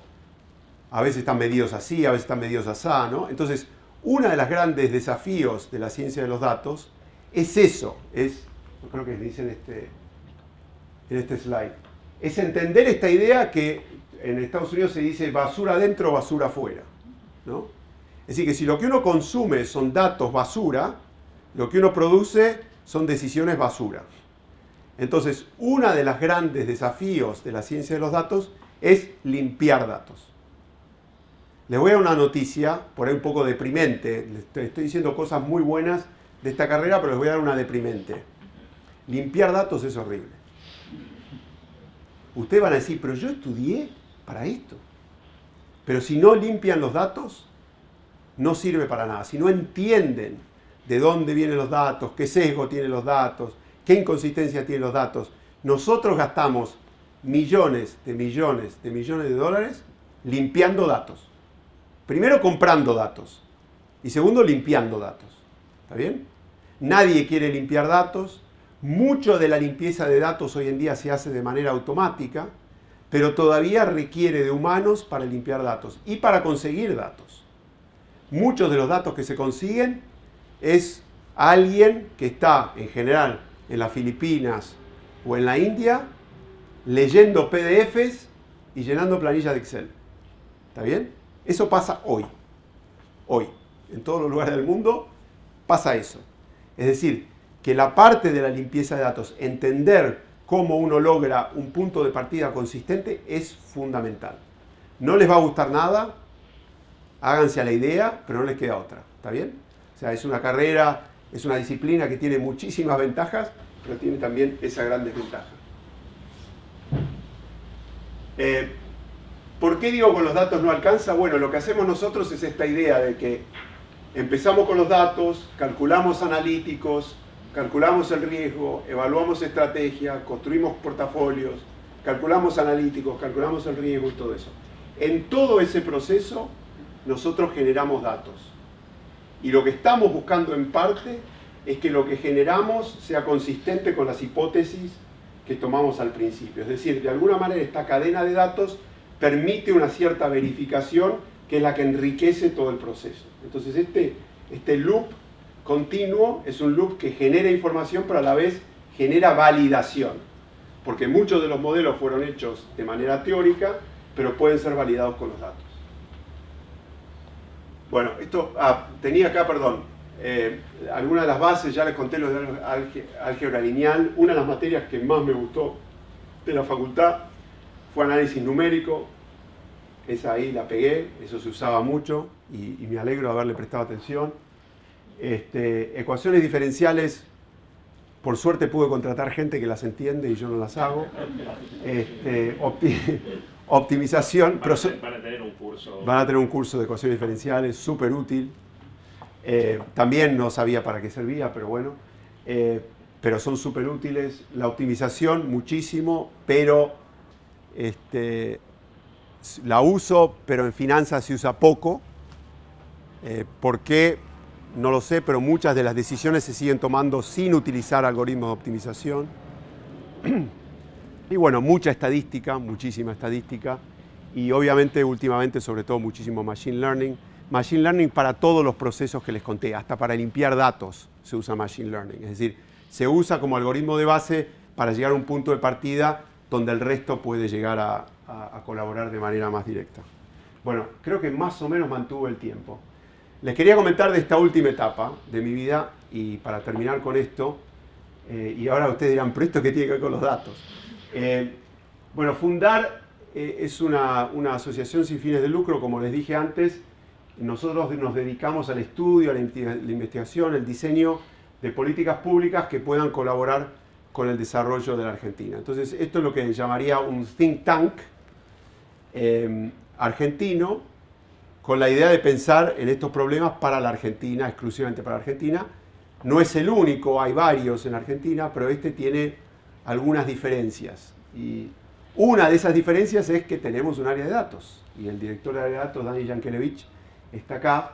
a veces están medidos así, a veces están medidos así, ¿no? Entonces, uno de los grandes desafíos de la ciencia de los datos es eso. Creo que dicen en este slide. Es entender esta idea que en Estados Unidos se dice basura adentro, basura afuera, ¿no? Es decir, que si lo que uno consume son datos basura, lo que uno produce son decisiones basura. Entonces, uno de los grandes desafíos de la ciencia de los datos es limpiar datos. Les voy a dar una noticia, por ahí un poco deprimente. Les estoy diciendo cosas muy buenas de esta carrera, pero les voy a dar una deprimente. Limpiar datos es horrible. Ustedes van a decir, pero yo estudié para esto. Pero si no limpian los datos, no sirve para nada. Si no entienden de dónde vienen los datos, qué sesgo tienen los datos, qué inconsistencia tienen los datos, nosotros gastamos millones de dólares limpiando datos. Primero comprando datos y segundo limpiando datos. ¿Está bien? Nadie quiere limpiar datos. Mucho de la limpieza de datos hoy en día se hace de manera automática, pero todavía requiere de humanos para limpiar datos y para conseguir datos. Muchos de los datos que se consiguen es alguien que está en general en las Filipinas o en la India leyendo PDFs y llenando planillas de Excel. ¿Está bien? Eso pasa hoy. Hoy. En todos los lugares del mundo pasa eso. Es decir, que la parte de la limpieza de datos, entender cómo uno logra un punto de partida consistente, es fundamental. No les va a gustar nada, háganse a la idea, pero no les queda otra. ¿Está bien? O sea, es una carrera, es una disciplina que tiene muchísimas ventajas, pero tiene también esa gran desventaja. ¿Por qué digo con los datos no alcanza? Bueno, lo que hacemos nosotros es esta idea de que empezamos con los datos, calculamos analíticos, calculamos el riesgo, evaluamos estrategias, construimos portafolios, calculamos analíticos, calculamos el riesgo y todo eso. En todo ese proceso nosotros generamos datos. Y lo que estamos buscando en parte es que lo que generamos sea consistente con las hipótesis que tomamos al principio. Es decir, de alguna manera esta cadena de datos permite una cierta verificación que es la que enriquece todo el proceso. Entonces este loop continuo es un loop que genera información pero a la vez genera validación. Porque muchos de los modelos fueron hechos de manera teórica, pero pueden ser validados con los datos. Bueno, esto, tenía acá, perdón, algunas de las bases, ya les conté lo de álgebra lineal. Una de las materias que más me gustó de la facultad fue análisis numérico. Esa ahí la pegué, eso se usaba mucho y me alegro de haberle prestado atención. Ecuaciones diferenciales, por suerte pude contratar gente que las entiende y yo no las hago. Optimización. Van a tener un curso. Van a tener un curso de ecuaciones diferenciales, súper útil. También no sabía para qué servía, pero bueno. Pero son súper útiles. La optimización, muchísimo, pero la uso, pero en finanzas se usa poco. ¿Por qué? No lo sé, pero muchas de las decisiones se siguen tomando sin utilizar algoritmos de optimización. Y bueno, mucha estadística, muchísima estadística. Y obviamente, últimamente, sobre todo, muchísimo machine learning. Machine learning para todos los procesos que les conté, hasta para limpiar datos se usa machine learning. Es decir, se usa como algoritmo de base para llegar a un punto de partida donde el resto puede llegar a colaborar de manera más directa. Bueno, creo que más o menos mantuvo el tiempo. Les quería comentar de esta última etapa de mi vida y para terminar con esto, y ahora ustedes dirán, ¿pero esto qué tiene que ver con los datos? Bueno, Fundar es una asociación sin fines de lucro, como les dije antes. Nosotros nos dedicamos al estudio, a la investigación, el diseño de políticas públicas que puedan colaborar con el desarrollo de la Argentina. Entonces, esto es lo que llamaría un think tank argentino, con la idea de pensar en estos problemas para la Argentina, exclusivamente para la Argentina. No es el único, hay varios en Argentina, pero este tiene algunas diferencias. Y una de esas diferencias es que tenemos un área de datos. Y el director del área de datos, Dani Yankelevich, está acá.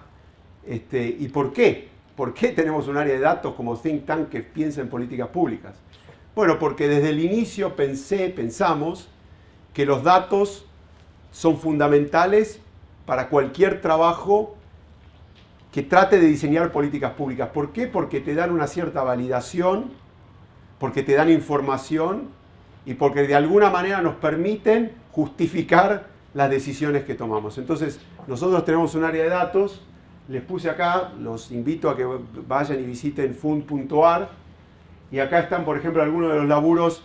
¿Y por qué? ¿Por qué tenemos un área de datos como think tank que piensa en políticas públicas? Bueno, porque desde el inicio pensamos que los datos son fundamentales para cualquier trabajo que trate de diseñar políticas públicas. ¿Por qué? Porque te dan una cierta validación, porque te dan información y porque de alguna manera nos permiten justificar las decisiones que tomamos. Entonces, nosotros tenemos un área de datos, les puse acá, los invito a que vayan y visiten fund.ar, y acá están, por ejemplo, algunos de los laburos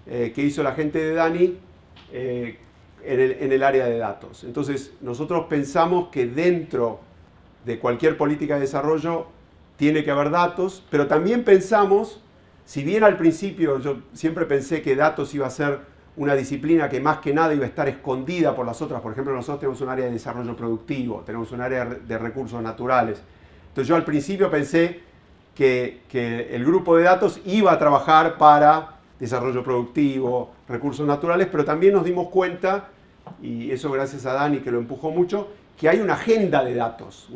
que hizo la gente de Dani en el área de datos. Entonces, nosotros pensamos que dentro de cualquier política de desarrollo tiene que haber datos, pero también pensamos, si bien al principio yo siempre pensé que datos iba a ser una disciplina que más que nada iba a estar escondida por las otras. Por ejemplo, nosotros tenemos un área de desarrollo productivo, tenemos un área de recursos naturales. Entonces yo al principio pensé que el grupo de datos iba a trabajar para desarrollo productivo, recursos naturales, pero también nos dimos cuenta, y eso gracias a Dani que lo empujó mucho, que hay una agenda de datos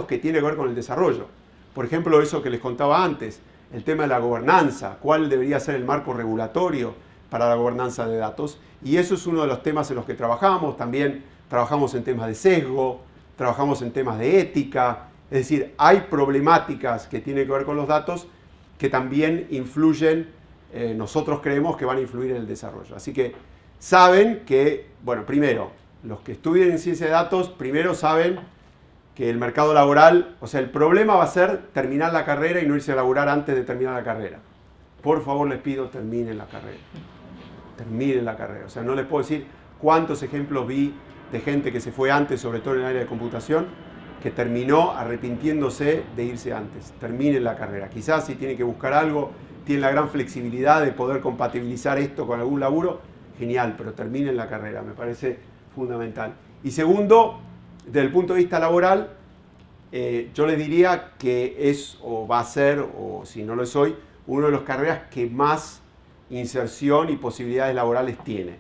que tiene que ver con el desarrollo. Por ejemplo, eso que les contaba antes, el tema de la gobernanza, cuál debería ser el marco regulatorio para la gobernanza de datos, y eso es uno de los temas en los que trabajamos. También trabajamos en temas de sesgo, trabajamos en temas de ética, es decir, hay problemáticas que tienen que ver con los datos que también influyen, nosotros creemos que van a influir en el desarrollo. Así que saben que, bueno, primero, los que estudian en ciencia de datos, primero saben que el mercado laboral, o sea, el problema va a ser terminar la carrera y no irse a laburar antes de terminar la carrera. Por favor, les pido, terminen la carrera. Terminen la carrera. O sea, no les puedo decir cuántos ejemplos vi de gente que se fue antes, sobre todo en el área de computación, que terminó arrepintiéndose de irse antes. Terminen la carrera. Quizás si tienen que buscar algo, tienen la gran flexibilidad de poder compatibilizar esto con algún laburo, genial, pero terminen la carrera, me parece fundamental. Y segundo, desde el punto de vista laboral, yo les diría que es o va a ser, o si no lo es hoy, una de las carreras que más inserción y posibilidades laborales tiene.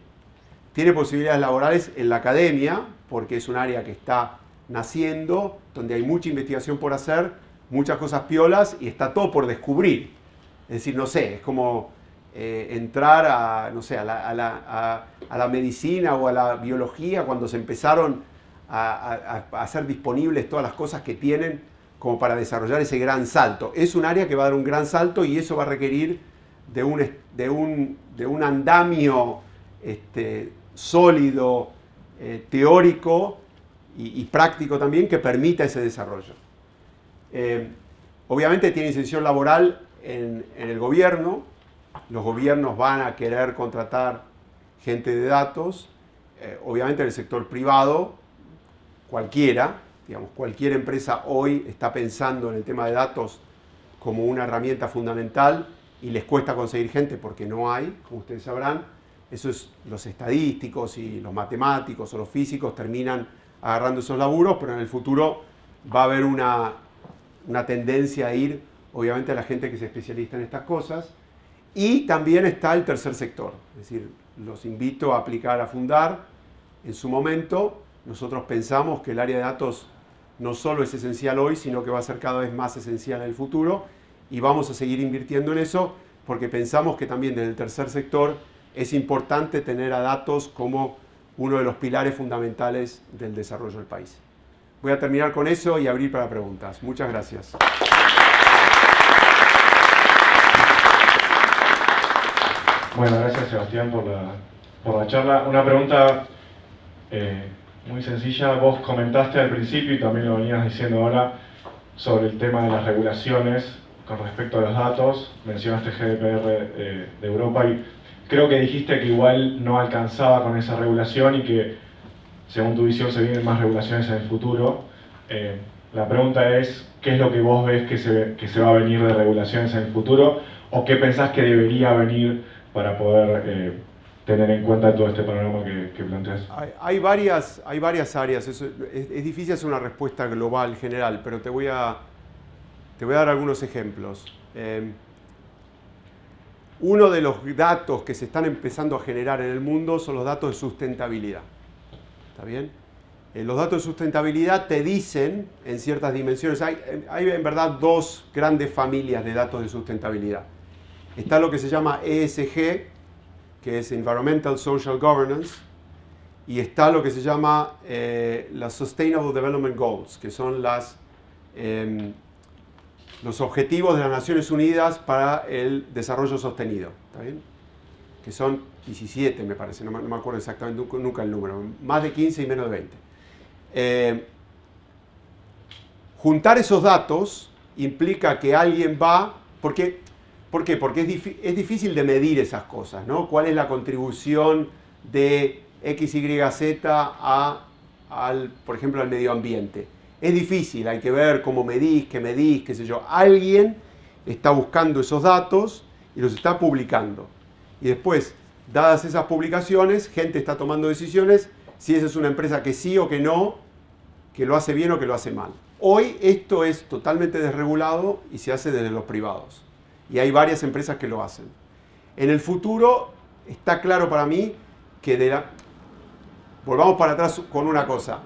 Tiene posibilidades laborales en la academia, porque es un área que está naciendo, donde hay mucha investigación por hacer, muchas cosas piolas y está todo por descubrir. Es decir, no sé, es como entrar a, no sé, a la medicina o a la biología cuando se empezaron a hacer disponibles todas las cosas que tienen como para desarrollar ese gran salto. Es un área que va a dar un gran salto y eso va a requerir de un andamio sólido, teórico y práctico también que permita ese desarrollo. Obviamente tiene inserción laboral en el gobierno. Los gobiernos van a querer contratar gente de datos. Obviamente en el sector privado, cualquiera, digamos, cualquier empresa hoy está pensando en el tema de datos como una herramienta fundamental y les cuesta conseguir gente porque no hay, como ustedes sabrán. Eso es, los estadísticos y los matemáticos o los físicos terminan agarrando esos laburos, pero en el futuro va a haber una tendencia a ir, obviamente, a la gente que se especializa en estas cosas. Y también está el tercer sector, es decir, los invito a aplicar a Fundar. En su momento, nosotros pensamos que el área de datos no solo es esencial hoy, sino que va a ser cada vez más esencial en el futuro y vamos a seguir invirtiendo en eso porque pensamos que también desde el tercer sector es importante tener a datos como uno de los pilares fundamentales del desarrollo del país. Voy a terminar con eso y abrir para preguntas. Muchas gracias. Bueno, gracias Sebastián por la charla. Una pregunta muy sencilla. Vos comentaste al principio y también lo venías diciendo ahora sobre el tema de las regulaciones con respecto a los datos. Mencionaste GDPR de Europa y creo que dijiste que igual no alcanzaba con esa regulación y que según tu visión se vienen más regulaciones en el futuro. La pregunta es, ¿qué es lo que vos ves que se va a venir de regulaciones en el futuro? ¿O qué pensás que debería venir para poder tener en cuenta todo este panorama que planteas? Hay varias áreas. Es difícil hacer una respuesta global, general, pero te voy a dar algunos ejemplos. Uno de los datos que se están empezando a generar en el mundo son los datos de sustentabilidad. ¿Está bien? Los datos de sustentabilidad te dicen, en ciertas dimensiones, hay en verdad dos grandes familias de datos de sustentabilidad. Está lo que se llama ESG, que es Environmental Social Governance, y está lo que se llama las Sustainable Development Goals, que son los objetivos de las Naciones Unidas para el desarrollo sostenido. ¿Está bien? Que son 17, me parece, no me acuerdo exactamente nunca el número, más de 15 y menos de 20. Juntar esos datos implica que alguien va, ¿por qué? Porque es difícil de medir esas cosas, ¿no? ¿Cuál es la contribución de XYZ por ejemplo, al medio ambiente? Es difícil, hay que ver cómo medís, qué sé yo. Alguien está buscando esos datos y los está publicando. Y después, dadas esas publicaciones, gente está tomando decisiones si esa es una empresa que sí o que no, que lo hace bien o que lo hace mal. Hoy esto es totalmente desregulado y se hace desde los privados. Y hay varias empresas que lo hacen. En el futuro está claro para mí que volvamos para atrás con una cosa.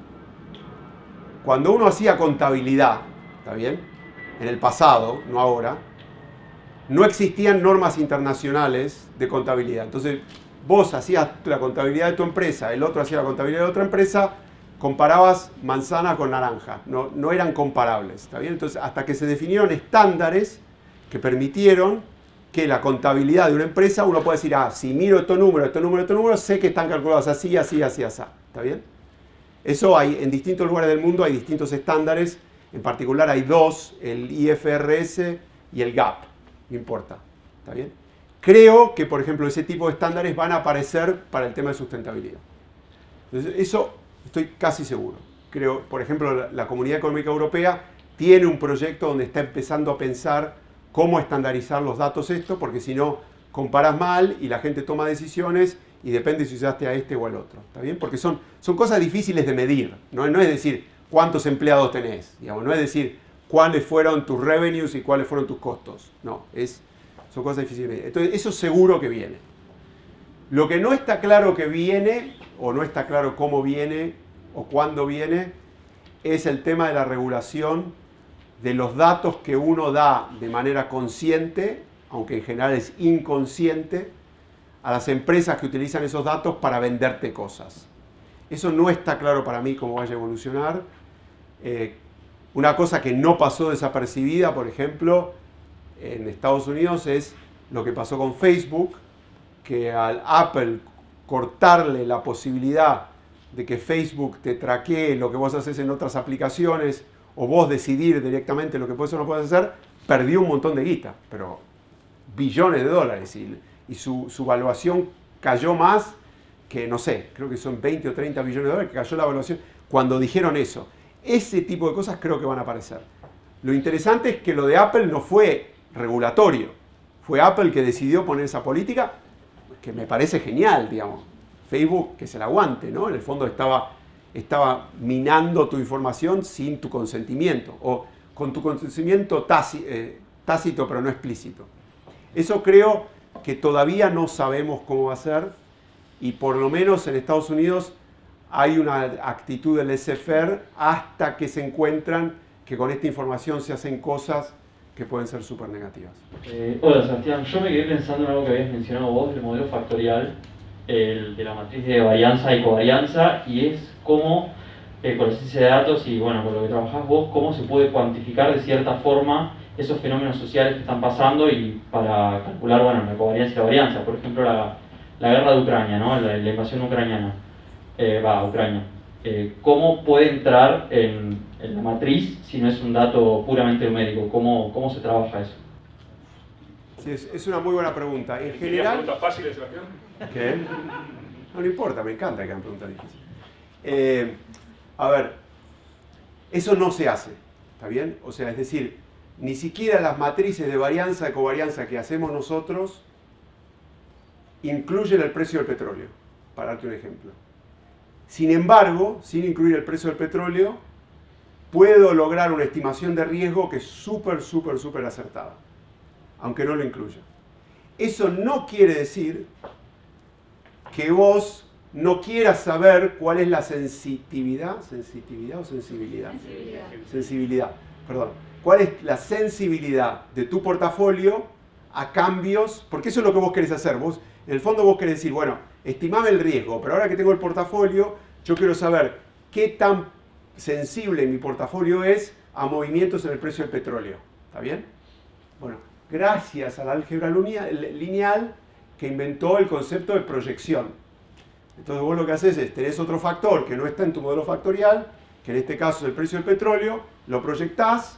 Cuando uno hacía contabilidad, ¿está bien? En el pasado, no ahora, no existían normas internacionales de contabilidad. Entonces, vos hacías la contabilidad de tu empresa, el otro hacía la contabilidad de otra empresa, comparabas manzana con naranja. No eran comparables, ¿está bien? Entonces, hasta que se definieron estándares que permitieron que la contabilidad de una empresa, uno puede decir, si miro estos números, sé que están calculados así, así, así, así. ¿Está bien? Eso hay en distintos lugares del mundo, hay distintos estándares. En particular hay dos, el IFRS y el GAAP. No importa. ¿Está bien? Creo que, por ejemplo, ese tipo de estándares van a aparecer para el tema de sustentabilidad. Entonces, eso estoy casi seguro. Creo, por ejemplo, la Comunidad Económica Europea tiene un proyecto donde está empezando a pensar cómo estandarizar los datos porque si no, comparas mal y la gente toma decisiones y depende si usaste a este o al otro. ¿Está bien? Porque son cosas difíciles de medir. No es decir cuántos empleados tenés. Digamos, no es decir cuáles fueron tus revenues y cuáles fueron tus costos. No, son cosas difíciles de medir. Entonces, eso seguro que viene. Lo que no está claro que viene, o no está claro cómo viene, o cuándo viene, es el tema de la regulación de los datos que uno da de manera consciente, aunque en general es inconsciente, a las empresas que utilizan esos datos para venderte cosas. Eso no está claro para mí cómo vaya a evolucionar. Una cosa que no pasó desapercibida, por ejemplo, en Estados Unidos es lo que pasó con Facebook, que al Apple cortarle la posibilidad de que Facebook te traquee lo que vos haces en otras aplicaciones o vos decidir directamente lo que puedes o no puedes hacer, perdió un montón de guita, pero billones de dólares, y su valuación cayó más que, no sé, creo que son 20 o 30 billones de dólares que cayó la valuación cuando dijeron eso. Ese tipo de cosas creo que van a aparecer. Lo interesante es que lo de Apple no fue regulatorio, fue Apple que decidió poner esa política, que me parece genial, digamos. Facebook que se la aguante, ¿no? En el fondo estaba minando tu información sin tu consentimiento, o con tu consentimiento tácito pero no explícito. Eso creo que todavía no sabemos cómo va a ser, y por lo menos en Estados Unidos hay una actitud del laissez-faire hasta que se encuentran que con esta información se hacen cosas que pueden ser súper negativas. Hola Sebastián, yo me quedé pensando en algo que habías mencionado vos, el modelo factorial, el de la matriz de varianza y covarianza, y es cómo, con la ciencia de datos y bueno, con lo que trabajás vos, cómo se puede cuantificar de cierta forma esos fenómenos sociales que están pasando y para calcular, bueno, la covarianza y la varianza. Por ejemplo, la guerra de Ucrania, ¿no? La invasión ucraniana, Ucrania. ¿Cómo puede entrar en la matriz si no es un dato puramente numérico? ¿Cómo se trabaja eso? Sí, es una muy buena pregunta. En ¿Tenías general... preguntas fáciles, Sebastián? ¿Qué? No importa, me encanta que hagan preguntas difíciles. A ver, eso no se hace, ¿está bien? O sea, es decir, ni siquiera las matrices de varianza y covarianza que hacemos nosotros incluyen el precio del petróleo, para darte un ejemplo. Sin embargo, sin incluir el precio del petróleo, puedo lograr una estimación de riesgo que es súper acertada, aunque no lo incluya. Eso no quiere decir que vos no quieras saber cuál es la sensibilidad o sensibilidad. Sensibilidad, perdón. ¿Cuál es la sensibilidad de tu portafolio a cambios? Porque eso es lo que vos querés hacer. Vos, en el fondo vos querés decir, bueno, estimame el riesgo, pero ahora que tengo el portafolio, yo quiero saber qué tan sensible mi portafolio es a movimientos en el precio del petróleo. ¿Está bien? Bueno, gracias a la álgebra lineal que inventó el concepto de proyección. Entonces vos lo que haces es, tenés otro factor que no está en tu modelo factorial, que en este caso es el precio del petróleo, lo proyectás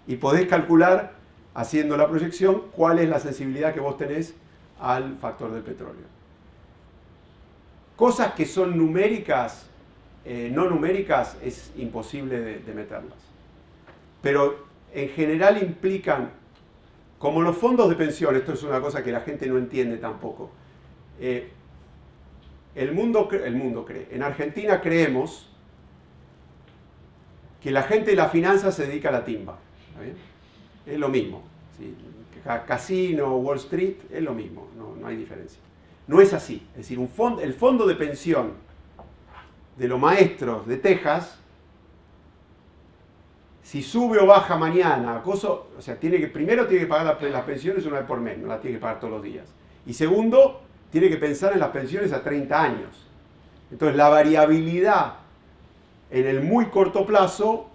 y podés calcular, haciendo la proyección, cuál es la sensibilidad que vos tenés al factor del petróleo. Cosas que son numéricas, no numéricas, es imposible de meterlas. Pero en general implican, como los fondos de pensión, esto es una cosa que la gente no entiende tampoco. El mundo cree. En Argentina creemos que la gente de la finanza se dedica a la timba. ¿Está bien? Es lo mismo. ¿Sí? Casino, Wall Street, es lo mismo. No hay diferencia. No es así. Es decir, el fondo de pensión de los maestros de Texas, si sube o baja mañana, o sea, primero tiene que pagar las pensiones una vez por mes, no las tiene que pagar todos los días. Y segundo, tiene que pensar en las pensiones a 30 años. Entonces, la variabilidad en el muy corto plazo,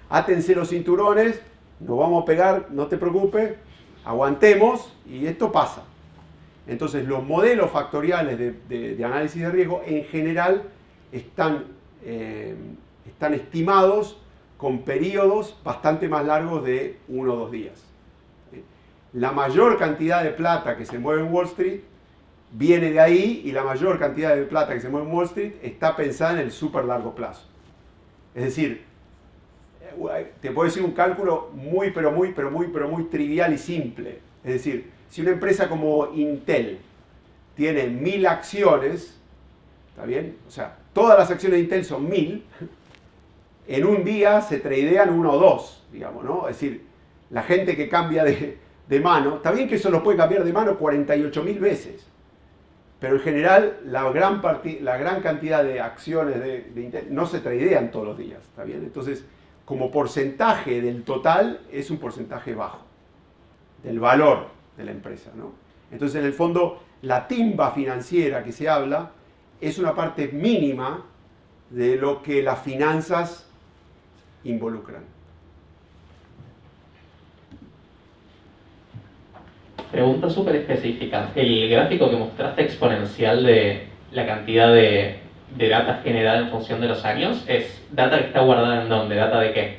átense los cinturones, nos vamos a pegar, no te preocupes, aguantemos y esto pasa. Entonces, los modelos factoriales de análisis de riesgo en general están estimados con periodos bastante más largos de 1 o 2 días. La mayor cantidad de plata que se mueve en Wall Street viene de ahí, y la mayor cantidad de plata que se mueve en Wall Street está pensada en el súper largo plazo. Es decir, te puedo decir un cálculo muy trivial y simple. Es decir, si una empresa como Intel tiene 1000 acciones, ¿está bien? O sea, todas las acciones de Intel son 1000, en un día se tradean 1 o 2, digamos, ¿no? Es decir, la gente que cambia de mano, está bien que eso lo puede cambiar de mano 48.000 veces, pero en general la gran cantidad de acciones de Intel no se tradean todos los días, ¿está bien? Entonces, como porcentaje del total es un porcentaje bajo, del valor de la empresa, ¿no? Entonces, en el fondo, la timba financiera que se habla es una parte mínima de lo que las finanzas involucran. Pregunta súper específica. El gráfico que mostraste exponencial de la cantidad de data generada en función de los años, ¿es data que está guardada en dónde? ¿Data de qué?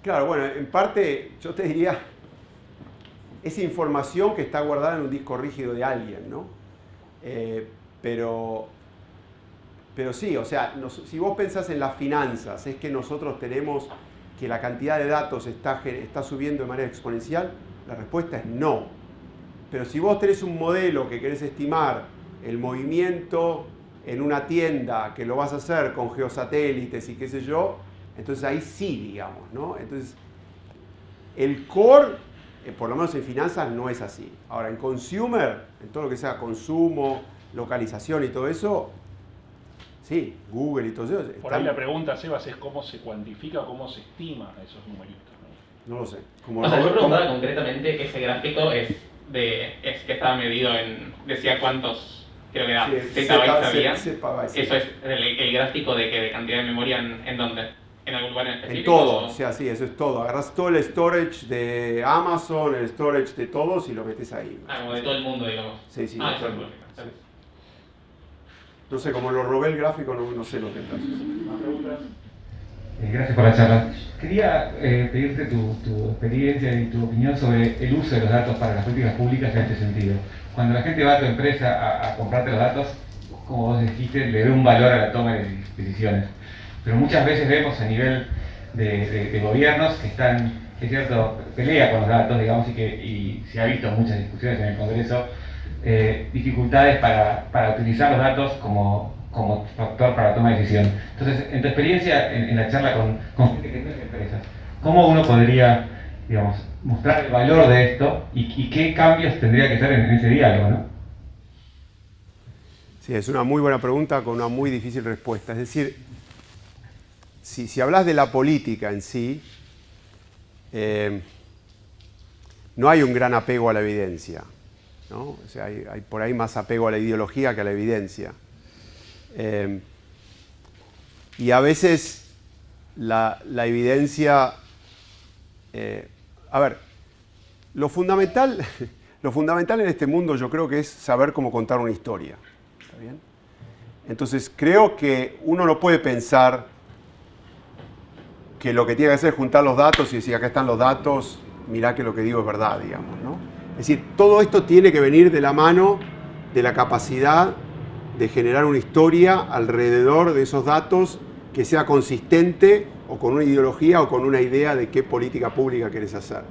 Claro, bueno, en parte yo te diría, es información que está guardada en un disco rígido de alguien, ¿no? Pero sí, o sea, si vos pensás en las finanzas, es que nosotros tenemos que la cantidad de datos está subiendo de manera exponencial, la respuesta es no. Pero si vos tenés un modelo que querés estimar el movimiento en una tienda, que lo vas a hacer con geosatélites y qué sé yo, entonces ahí sí, digamos, ¿no? Entonces, el core, por lo menos en finanzas, no es así. Ahora, en consumer, en todo lo que sea consumo, localización y todo eso, sí, Google y todo eso. Por ahí la pregunta, Sebas, es cómo se cuantifica o cómo se estima esos numeritos, ¿no? No lo sé. O sea, yo preguntaba concretamente que ese gráfico es que estaba medido en, decía cuántos, creo que era zettabytes había. Eso es el gráfico de cantidad de memoria en dónde, en algún lugar en específico. En todo, o sea, sí, eso es todo. Agarras todo el storage de Amazon, el storage de todos y lo metes ahí. Ah, como de todo el mundo, digamos. Sí, sí. Ah, eso eso es. No sé, como lo robé el gráfico, no sé los detalles. ¿Más preguntas? Gracias por la charla. Quería pedirte tu experiencia y tu opinión sobre el uso de los datos para las políticas públicas en este sentido. Cuando la gente va a tu empresa a comprarte los datos, como vos dijiste, le da un valor a la toma de decisiones. Pero muchas veces vemos a nivel de gobiernos que están, que es cierto, pelea con los datos, digamos, y se ha visto muchas discusiones en el Congreso, dificultades para utilizar los datos como factor para la toma de decisión. Entonces, en tu experiencia en la charla con gente que no es de empresas, ¿cómo uno podría, digamos, mostrar el valor de esto y qué cambios tendría que hacer en ese diálogo, ¿no? Sí, es una muy buena pregunta con una muy difícil respuesta. Es decir, si hablas de la política en sí, no hay un gran apego a la evidencia, ¿no? O sea, hay por ahí más apego a la ideología que a la evidencia. Y a veces la evidencia... a ver, lo fundamental en este mundo yo creo que es saber cómo contar una historia. ¿Está bien? Entonces creo que uno no puede pensar que lo que tiene que hacer es juntar los datos y decir acá están los datos, mirá que lo que digo es verdad, digamos, ¿no? Es decir, todo esto tiene que venir de la mano de la capacidad de generar una historia alrededor de esos datos que sea consistente o con una ideología o con una idea de qué política pública querés hacer.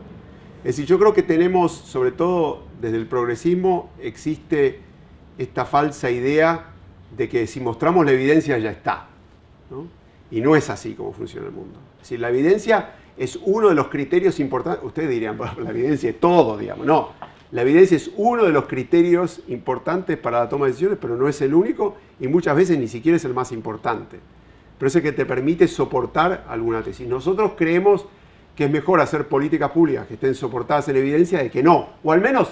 Es decir, yo creo que tenemos, sobre todo desde el progresismo, existe esta falsa idea de que si mostramos la evidencia ya está, ¿no? Y no es así como funciona el mundo. Es decir, la evidencia es uno de los criterios importantes. Ustedes dirían, bueno, la evidencia es todo, digamos. No, la evidencia es uno de los criterios importantes para la toma de decisiones, pero no es el único y muchas veces ni siquiera es el más importante. Pero es el que te permite soportar alguna tesis. Nosotros creemos que es mejor hacer políticas públicas que estén soportadas en evidencia de que no. O al menos,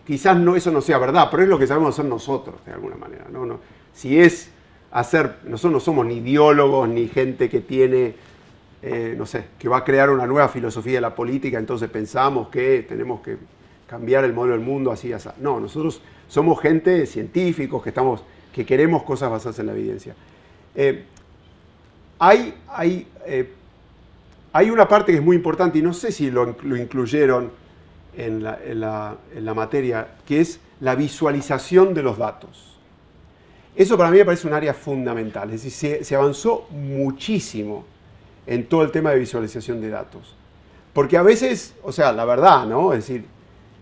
quizás no, eso no sea verdad, pero es lo que sabemos hacer nosotros, de alguna manera. ¿No? Si es hacer, nosotros no somos ni ideólogos, ni gente que tiene, no sé, que va a crear una nueva filosofía de la política, entonces pensamos que tenemos que cambiar el modelo del mundo así y así. No, nosotros somos gente, científicos, que queremos cosas basadas en la evidencia. Hay una parte que es muy importante, y no sé si lo incluyeron en la materia, que es la visualización de los datos. Eso para mí me parece un área fundamental. Es decir, se avanzó muchísimo en todo el tema de visualización de datos. Porque a veces, o sea, la verdad, ¿no? Es decir,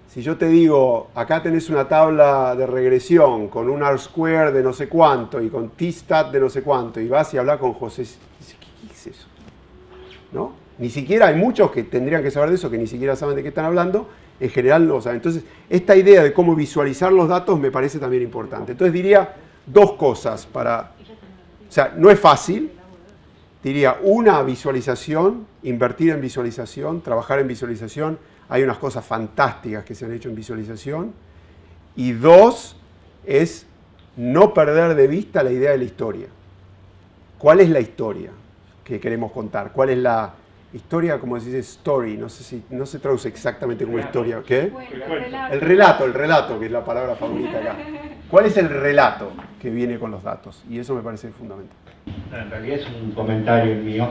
si yo te digo, acá tenés una tabla de regresión con un R-square de no sé cuánto y con T-stat de no sé cuánto, y vas y hablas con José, dice, ¿qué es eso? ¿No? Ni siquiera hay muchos que tendrían que saber de eso, que ni siquiera saben de qué están hablando, en general no saben. Entonces, esta idea de cómo visualizar los datos me parece también importante. Entonces diría dos cosas para... O sea, no es fácil, diría, una, visualización, invertir en visualización, trabajar en visualización. Hay unas cosas fantásticas que se han hecho en visualización. Y dos, es no perder de vista la idea de la historia. ¿Cuál es la historia que queremos contar? ¿Cuál es la historia, como se dice, story? No sé si no se traduce exactamente como historia. ¿Qué? El relato, que es la palabra favorita acá. ¿Cuál es el relato que viene con los datos? Y eso me parece fundamental. En realidad es un comentario el mío.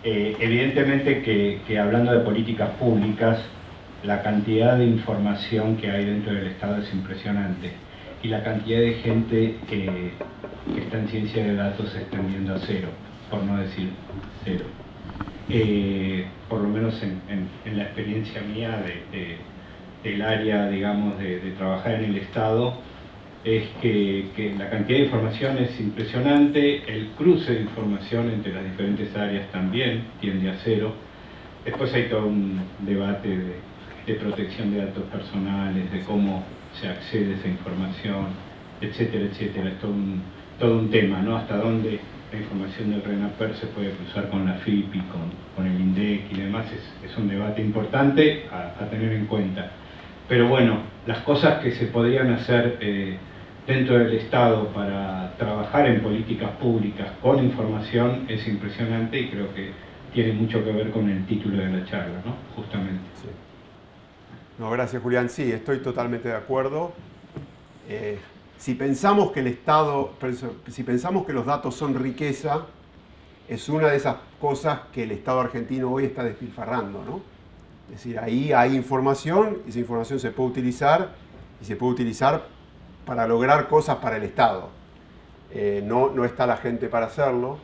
Evidentemente que hablando de políticas públicas, la cantidad de información que hay dentro del Estado es impresionante. Y la cantidad de gente que está en ciencia de datos se está tendiendo a cero, por no decir cero. Por lo menos en la experiencia mía del área, digamos, de trabajar en el Estado, es que la cantidad de información es impresionante, el cruce de información entre las diferentes áreas también tiende a cero. Después hay todo un debate de protección de datos personales, de cómo se accede a esa información, etcétera, etcétera. Es todo un tema, ¿no? Hasta dónde la información del RENAPER se puede cruzar con la FIP y con el INDEC y demás. Es un debate importante a tener en cuenta. Pero bueno, las cosas que se podrían hacer dentro del Estado para trabajar en políticas públicas con información es impresionante y creo que tiene mucho que ver con el título de la charla, ¿no? Justamente. Sí. No, gracias, Julián. Sí, estoy totalmente de acuerdo. Si pensamos que el Estado, si pensamos que los datos son riqueza, es una de esas cosas que el Estado argentino hoy está despilfarrando, ¿no? Es decir, ahí hay información, esa información se puede utilizar y se puede utilizar para lograr cosas para el Estado. No está la gente para hacerlo.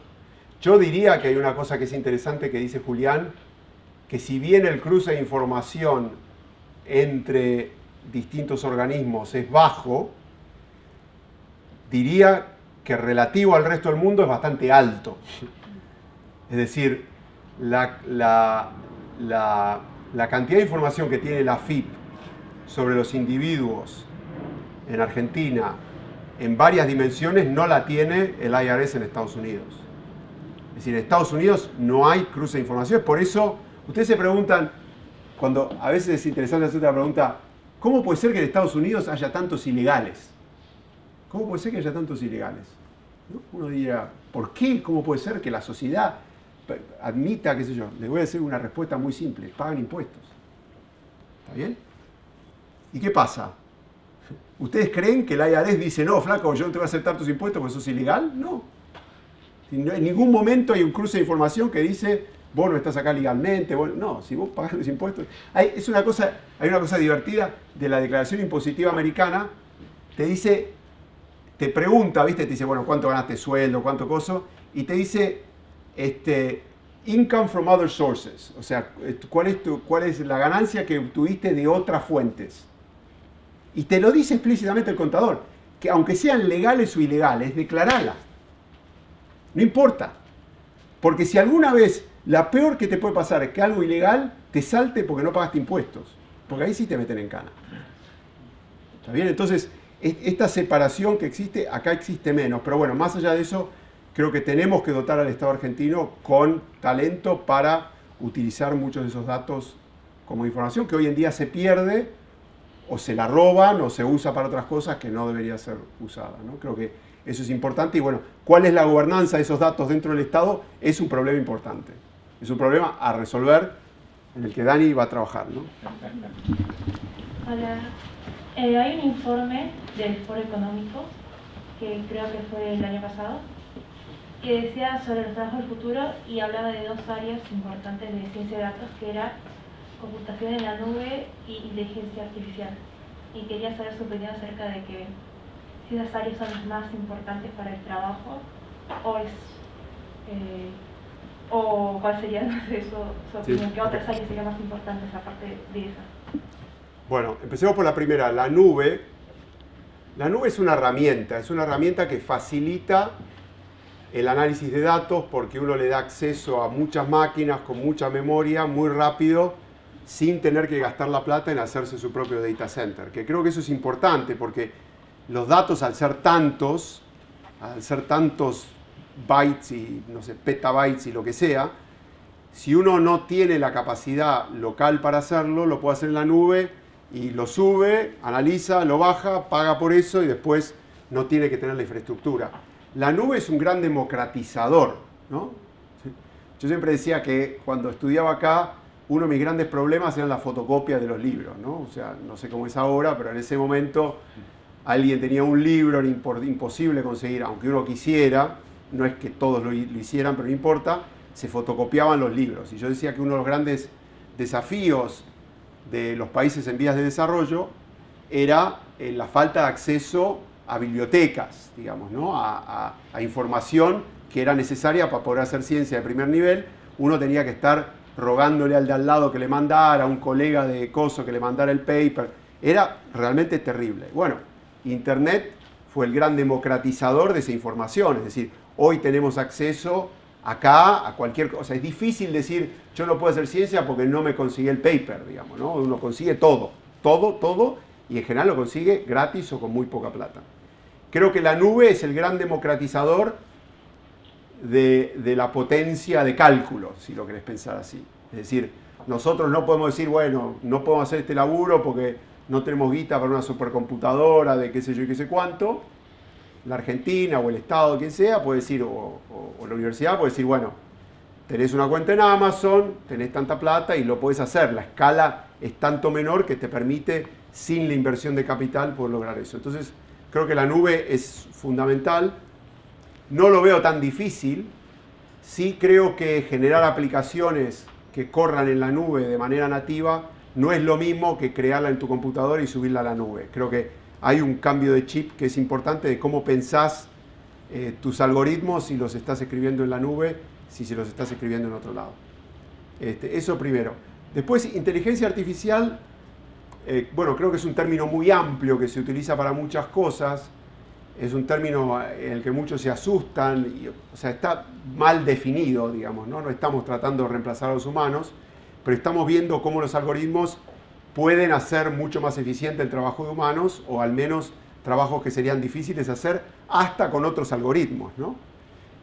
Yo diría que hay una cosa que es interesante que dice Julián, que si bien el cruce de información entre distintos organismos es bajo, diría que relativo al resto del mundo es bastante alto. Es decir, la cantidad de información que tiene la FIP sobre los individuos en Argentina en varias dimensiones no la tiene el IRS en Estados Unidos. Es decir, en Estados Unidos no hay cruce de información. Por eso, ustedes se preguntan, cuando a veces es interesante hacer la pregunta, ¿cómo puede ser que en Estados Unidos haya tantos ilegales? ¿Cómo puede ser que haya tantos ilegales? ¿No? Uno diría, ¿por qué? ¿Cómo puede ser que la sociedad admita, qué sé yo? Les voy a decir una respuesta muy simple, pagan impuestos. ¿Está bien? ¿Y qué pasa? ¿Ustedes creen que el IRS dice, no, flaco, yo no te voy a aceptar tus impuestos porque sos ilegal? No. En ningún momento hay un cruce de información que dice, vos no estás acá legalmente. No, si vos pagás los impuestos. Hay una cosa divertida de la declaración impositiva americana. Te pregunta, ¿viste? Te dice, bueno, ¿cuánto ganaste sueldo? ¿Cuánto coso? Y te dice, income from other sources. O sea, ¿cuál es la ganancia que obtuviste de otras fuentes? Y te lo dice explícitamente el contador, que aunque sean legales o ilegales, declarala. No importa. Porque si alguna vez la peor que te puede pasar es que algo ilegal te salte porque no pagaste impuestos. Porque ahí sí te meten en cana. ¿Está bien? Entonces, esta separación que existe, acá existe menos. Pero bueno, más allá de eso, creo que tenemos que dotar al Estado argentino con talento para utilizar muchos de esos datos como información que hoy en día se pierde o se la roban o se usa para otras cosas que no debería ser usada, ¿no? Creo que eso es importante y bueno, ¿cuál es la gobernanza de esos datos dentro del Estado? Es un problema importante. Es un problema a resolver en el que Dani va a trabajar, ¿no? Hola. Hay un informe del Foro Económico, que creo que fue el año pasado, que decía sobre los trabajos del futuro y hablaba de dos áreas importantes de ciencia de datos, que era computación en la nube y inteligencia artificial. Y quería saber su opinión acerca de que si esas áreas son las más importantes para el trabajo o cuál sería su opinión, qué otras áreas serían más importantes aparte de esa. Bueno, empecemos por la primera, la nube. La nube es una herramienta que facilita el análisis de datos porque uno le da acceso a muchas máquinas con mucha memoria muy rápido sin tener que gastar la plata en hacerse su propio data center. Que creo que eso es importante porque los datos al ser tantos bytes y, no sé, petabytes y lo que sea. Si uno no tiene la capacidad local para hacerlo, lo puede hacer en la nube y lo sube, analiza, lo baja, paga por eso y después no tiene que tener la infraestructura. La nube es un gran democratizador, ¿no? Yo siempre decía que cuando estudiaba acá, uno de mis grandes problemas eran las fotocopias de los libros, ¿no? O sea, no sé cómo es ahora, pero en ese momento alguien tenía un libro, era imposible conseguir, aunque uno quisiera, no es que todos lo hicieran, pero no importa, se fotocopiaban los libros. Y yo decía que uno de los grandes desafíos de los países en vías de desarrollo era la falta de acceso a bibliotecas, digamos, ¿no? a información que era necesaria para poder hacer ciencia de primer nivel. Uno tenía que estar rogándole al de al lado que le mandara, a un colega de coso que le mandara el paper. Era realmente terrible. Bueno, Internet fue el gran democratizador de esa información. Es decir, hoy tenemos acceso acá a cualquier cosa. Es difícil decir, yo no puedo hacer ciencia porque no me conseguí el paper, digamos, ¿no? Uno consigue todo, y en general lo consigue gratis o con muy poca plata. Creo que la nube es el gran democratizador de la potencia de cálculo, si lo querés pensar así. Es decir, nosotros no podemos decir, bueno, no podemos hacer este laburo porque no tenemos guita para una supercomputadora de qué sé yo y qué sé cuánto. La Argentina o el Estado, quien sea, puede decir, o la universidad puede decir, bueno, tenés una cuenta en Amazon, tenés tanta plata y lo podés hacer. La escala es tanto menor que te permite, sin la inversión de capital, poder lograr eso. Entonces, creo que la nube es fundamental. No lo veo tan difícil. Sí creo que generar aplicaciones que corran en la nube de manera nativa no es lo mismo que crearla en tu computadora y subirla a la nube. Creo que hay un cambio de chip que es importante de cómo pensás tus algoritmos si los estás escribiendo en la nube, si los estás escribiendo en otro lado. Eso primero. Después, inteligencia artificial, bueno, creo que es un término muy amplio que se utiliza para muchas cosas. Es un término en el que muchos se asustan, o sea, está mal definido, digamos, ¿no? No estamos tratando de reemplazar a los humanos, pero estamos viendo cómo los algoritmos pueden hacer mucho más eficiente el trabajo de humanos, o al menos trabajos que serían difíciles de hacer, hasta con otros algoritmos, ¿no?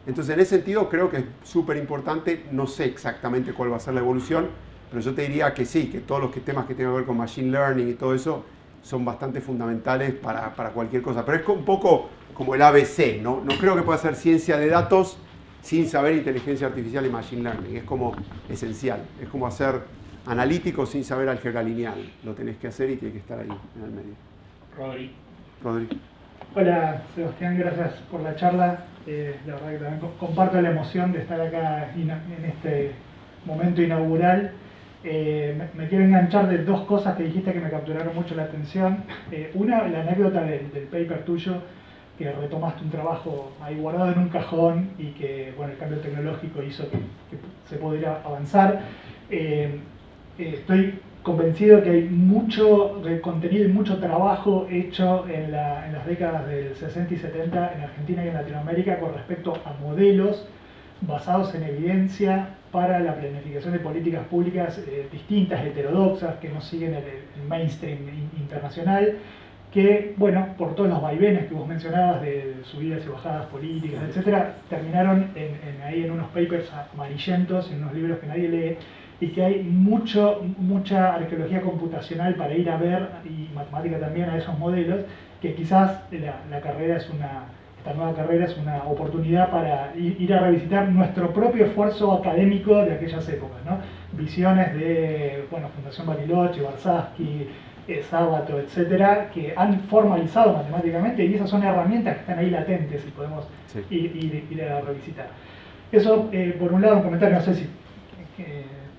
Entonces, en ese sentido, creo que es súper importante. No sé exactamente cuál va a ser la evolución, pero yo te diría que sí, que todos los temas que tengan que ver con Machine Learning y todo eso son bastante fundamentales para cualquier cosa. Pero es un poco como el ABC, ¿no? No creo que pueda hacer ciencia de datos sin saber inteligencia artificial y Machine Learning. Es como esencial. Es como hacer analítico sin saber álgebra lineal. Lo tenés que hacer y tiene que estar ahí, en el medio. Rodri. Hola, Sebastián, gracias por la charla. La verdad que también comparto la emoción de estar acá en este momento inaugural. Me quiero enganchar de dos cosas que dijiste que me capturaron mucho la atención. Una, la anécdota del paper tuyo, que retomaste un trabajo ahí guardado en un cajón y que, bueno, el cambio tecnológico hizo que se pudiera avanzar. Estoy convencido que hay mucho contenido y mucho trabajo hecho en las décadas del 60 y 70 en Argentina y en Latinoamérica con respecto a modelos basados en evidencia para la planificación de políticas públicas distintas, heterodoxas, que no siguen el mainstream internacional, que, bueno, por todos los vaivenes que vos mencionabas de subidas y bajadas políticas, etcétera, terminaron ahí en unos papers amarillentos, en unos libros que nadie lee, y que hay mucha arqueología computacional para ir a ver, y matemática también, a esos modelos, que quizás la carrera esta nueva carrera es una oportunidad para ir a revisitar nuestro propio esfuerzo académico de aquellas épocas, ¿no? Visiones de, bueno, Fundación Bariloche, Warshawski, Sábato, etcétera, que han formalizado matemáticamente, y esas son herramientas que están ahí latentes y podemos ir a revisitar. Eso, por un lado, un comentario, no sé si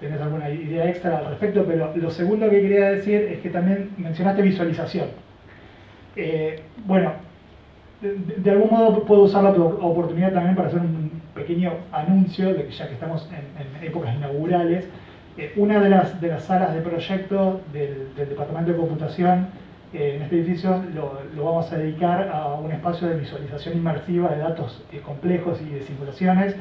tenés alguna idea extra al respecto, pero lo segundo que quería decir es que también mencionaste visualización. Bueno, de algún modo puedo usar la oportunidad también para hacer un pequeño anuncio, de que ya que estamos en épocas inaugurales, una de las salas de proyecto del Departamento de Computación en este edificio lo vamos a dedicar a un espacio de visualización inmersiva de datos complejos y de simulaciones,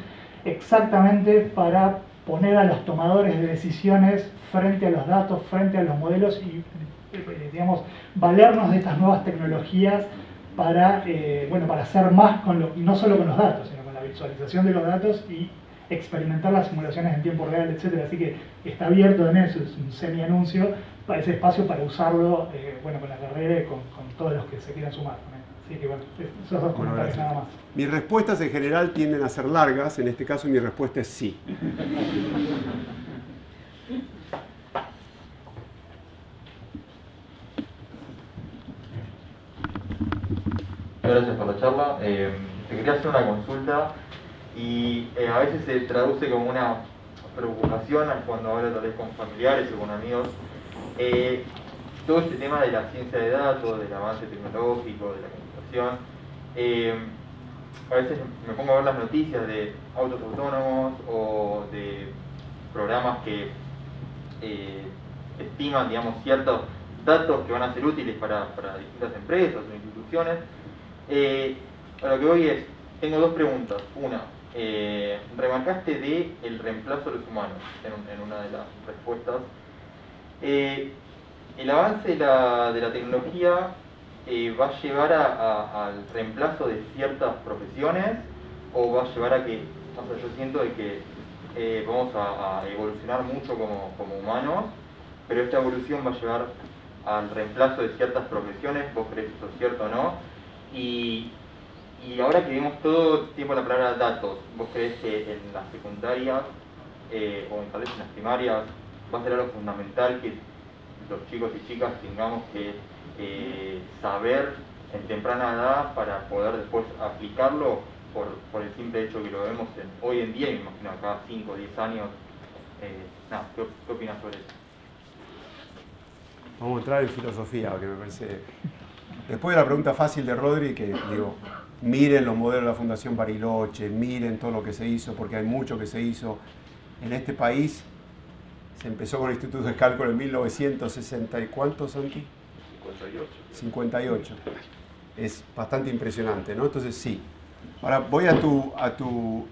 exactamente para poner a los tomadores de decisiones frente a los datos, frente a los modelos y, digamos, valernos de estas nuevas tecnologías para hacer más no solo con los datos, sino con la visualización de los datos y experimentar las simulaciones en tiempo real, etc. Así que está abierto también, eso es un semi-anuncio, para ese espacio para usarlo bueno, con la carrera y con todos los que se quieran sumar también. Así que bueno, esos dos comentarios nada más. Mis respuestas en general tienden a ser largas, en este caso mi respuesta es sí. Gracias por la charla. Te quería hacer una consulta y a veces se traduce como una preocupación cuando hablo tal vez con familiares o con amigos. Todo este tema de la ciencia de datos, del avance tecnológico, de la computación, a veces me pongo a ver las noticias de autos autónomos o de programas que estiman, digamos, ciertos datos que van a ser útiles para distintas empresas o instituciones. A lo que voy es, tengo dos preguntas. Una, remarcaste de el reemplazo de los humanos en una de las respuestas. ¿El avance de la tecnología va a llevar al reemplazo de ciertas profesiones o va a llevar a que, o sea, yo siento de que vamos a evolucionar mucho como humanos, pero esta evolución va a llevar al reemplazo de ciertas profesiones? ¿Vos crees esto es cierto o no? Y ahora que vemos todo el tiempo la palabra datos, ¿vos crees que en las secundarias o tal vez en las primarias va a ser algo fundamental que los chicos y chicas tengamos que saber en temprana edad para poder después aplicarlo por el simple hecho que lo vemos hoy en día, me imagino acá 5 o 10 años? ¿Qué opinas sobre eso? Vamos a entrar en filosofía, que me parece... Después de la pregunta fácil de Rodri, que digo, miren los modelos de la Fundación Bariloche, miren todo lo que se hizo, porque hay mucho que se hizo en este país. Se empezó con el Instituto de Cálculo en 1960 y ¿cuántos, Santi? 58. Es bastante impresionante, ¿no? Entonces sí. Ahora voy a tu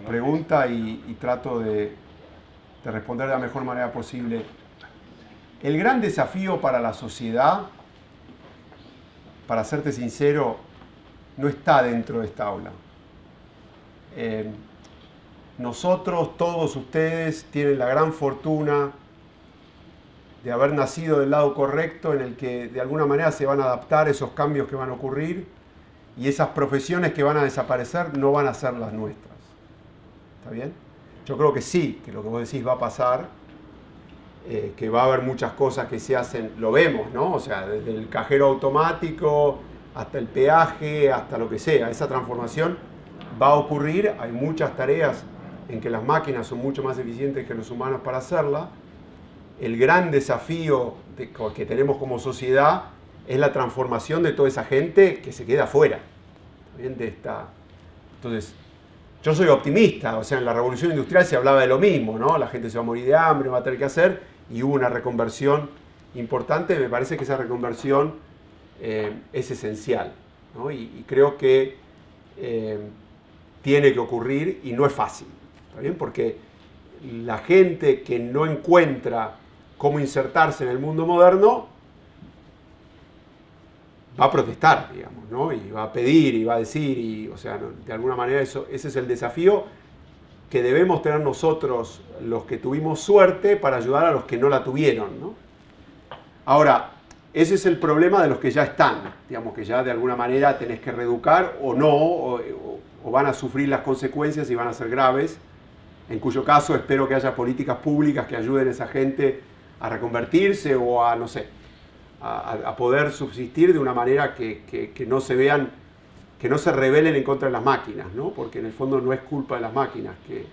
pregunta y trato de responder de la mejor manera posible. El gran desafío para la sociedad, para serte sincero, no está dentro de esta aula. Nosotros, todos ustedes, tienen la gran fortuna de haber nacido del lado correcto en el que de alguna manera se van a adaptar esos cambios que van a ocurrir y esas profesiones que van a desaparecer no van a ser las nuestras. ¿Está bien? Yo creo que sí, que lo que vos decís va a pasar, que va a haber muchas cosas que se hacen, lo vemos, ¿no? O sea, desde el cajero automático hasta el peaje, hasta lo que sea, esa transformación va a ocurrir. Hay muchas tareas en que las máquinas son mucho más eficientes que los humanos para hacerla. El gran desafío que tenemos como sociedad es la transformación de toda esa gente que se queda afuera. ¿Bien? Entonces, yo soy optimista, o sea, en la revolución industrial se hablaba de lo mismo, ¿no? La gente se va a morir de hambre, va a tener que hacer, y hubo una reconversión importante. Me parece que esa reconversión es esencial, ¿no? Y creo que tiene que ocurrir y no es fácil, ¿está bien? Porque la gente que no encuentra cómo insertarse en el mundo moderno va a protestar, digamos, ¿no? Y va a pedir y va a decir, y, o sea, de alguna manera ese es el desafío que debemos tener nosotros, los que tuvimos suerte, para ayudar a los que no la tuvieron, ¿no? Ahora, ese es el problema de los que ya están, digamos, que ya de alguna manera tenés que reeducar o no, o van a sufrir las consecuencias y van a ser graves, en cuyo caso espero que haya políticas públicas que ayuden a esa gente a reconvertirse o a, no sé, a poder subsistir de una manera que no se vean, que no se rebelen en contra de las máquinas, ¿no? Porque en el fondo no es culpa de las máquinas que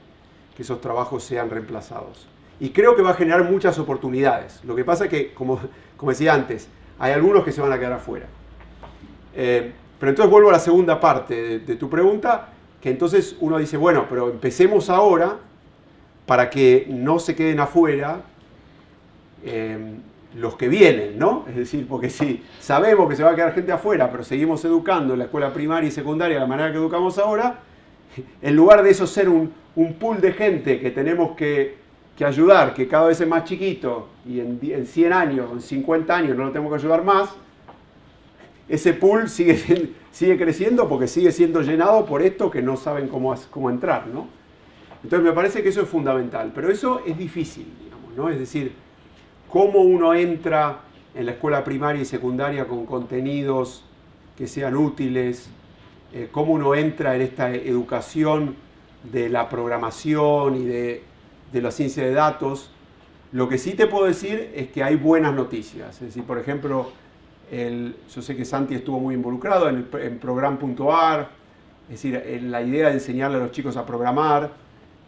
esos trabajos sean reemplazados. Y creo que va a generar muchas oportunidades. Lo que pasa es que, como decía antes, hay algunos que se van a quedar afuera. Pero entonces vuelvo a la segunda parte de tu pregunta, que entonces uno dice, bueno, pero empecemos ahora para que no se queden afuera los que vienen, ¿no? Es decir, porque si sabemos que se va a quedar gente afuera, pero seguimos educando en la escuela primaria y secundaria de la manera que educamos ahora, en lugar de eso ser un pool de gente que tenemos que ayudar, que cada vez es más chiquito y en 100 años, en 50 años no lo tenemos que ayudar más, ese pool sigue sigue creciendo porque sigue siendo llenado por esto que no saben cómo entrar, ¿no? Entonces me parece que eso es fundamental, pero eso es difícil, digamos, ¿no? Es decir, cómo uno entra en la escuela primaria y secundaria con contenidos que sean útiles, cómo uno entra en esta educación de la programación y de la ciencia de datos. Lo que sí te puedo decir es que hay buenas noticias. Es decir, por ejemplo, yo sé que Santi estuvo muy involucrado en Program.ar, es decir, en la idea de enseñarle a los chicos a programar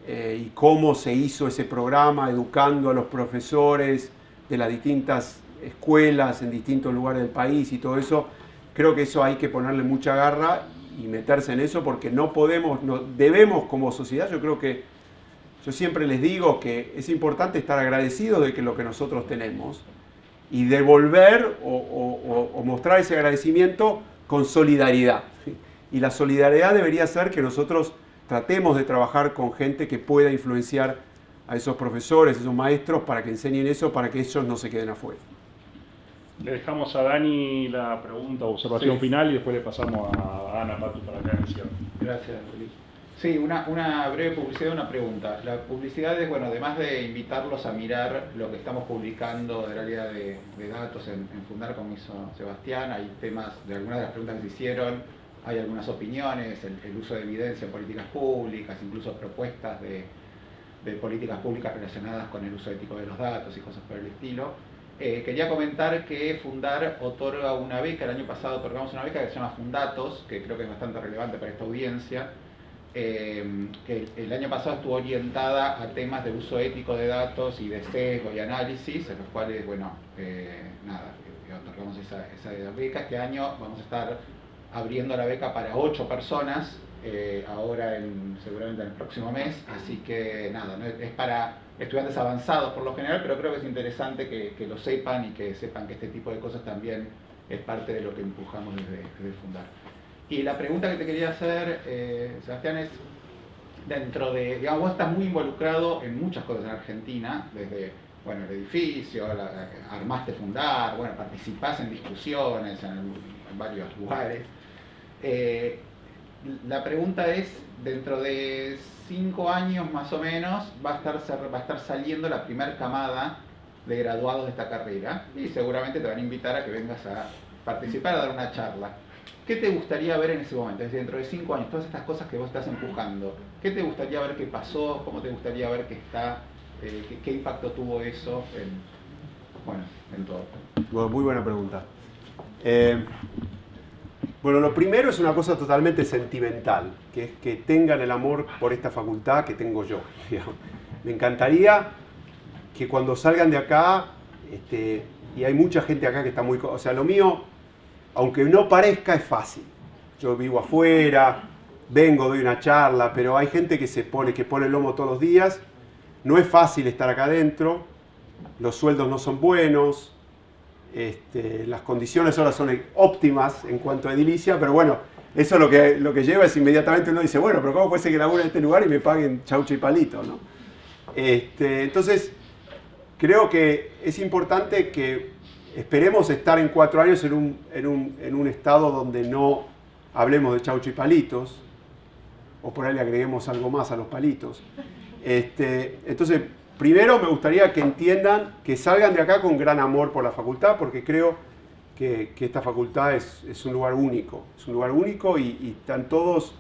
y cómo se hizo ese programa, educando a los profesores de las distintas escuelas en distintos lugares del país y todo eso. Creo que eso hay que ponerle mucha garra y meterse en eso porque no debemos como sociedad. Yo siempre les digo que es importante estar agradecidos de lo que nosotros tenemos y devolver o mostrar ese agradecimiento con solidaridad. Y la solidaridad debería ser que nosotros tratemos de trabajar con gente que pueda influenciar a esos profesores, esos maestros, para que enseñen eso, para que ellos no se queden afuera. Le dejamos a Dani la pregunta o observación final y después le pasamos a Ana Patu para que haga el cierre. Gracias, Felipe. Sí, una breve publicidad, una pregunta. La publicidad es, bueno, además de invitarlos a mirar lo que estamos publicando del área de datos en Fundar, como hizo Sebastián, hay temas de algunas de las preguntas que se hicieron, hay algunas opiniones, el uso de evidencia en políticas públicas, incluso propuestas de políticas públicas relacionadas con el uso ético de los datos y cosas por el estilo. Quería comentar que Fundar otorga una beca, el año pasado otorgamos una beca que se llama Fundatos, que creo que es bastante relevante para esta audiencia, que el año pasado estuvo orientada a temas de uso ético de datos y de sesgo y análisis, en los cuales, bueno, otorgamos esa beca. Este año vamos a estar abriendo la beca para 8 personas, ahora seguramente en el próximo mes, así que nada, ¿no? Es para estudiantes avanzados por lo general, pero creo que es interesante que lo sepan y que sepan que este tipo de cosas también es parte de lo que empujamos desde Fundar. Y la pregunta que te quería hacer, Sebastián, es dentro de, digamos, vos estás muy involucrado en muchas cosas en Argentina, desde, bueno, el edificio, armaste Fundar, bueno, participás en discusiones en varios lugares. La pregunta es, dentro de 5 años más o menos va a estar saliendo la primera camada de graduados de esta carrera y seguramente te van a invitar a que vengas a participar, a dar una charla. ¿Qué te gustaría ver en ese momento? Es decir, dentro de 5 años, todas estas cosas que vos estás empujando, ¿qué te gustaría ver que pasó? ¿Cómo te gustaría ver que está? ¿Qué impacto tuvo eso en todo? Bueno, muy buena pregunta. Bueno, lo primero es una cosa totalmente sentimental, que es que tengan el amor por esta facultad que tengo yo. Digamos. Me encantaría que cuando salgan de acá, y hay mucha gente acá que está muy... O sea, lo mío, aunque no parezca, es fácil. Yo vivo afuera, vengo, doy una charla, pero hay gente que pone el lomo todos los días. No es fácil estar acá adentro, los sueldos no son buenos, las condiciones ahora son óptimas en cuanto a edilicia, pero bueno, eso lo que lleva es inmediatamente uno dice, bueno, pero ¿cómo puede ser que labure en este lugar y me paguen chaucha y palito, ¿no? Entonces, creo que es importante que esperemos estar en 4 años en un estado donde no hablemos de chaucha y palitos, o por ahí le agreguemos algo más a los palitos. Entonces, primero me gustaría que entiendan, que salgan de acá con gran amor por la facultad, porque creo que esta facultad es un lugar único. Es un lugar único y están todos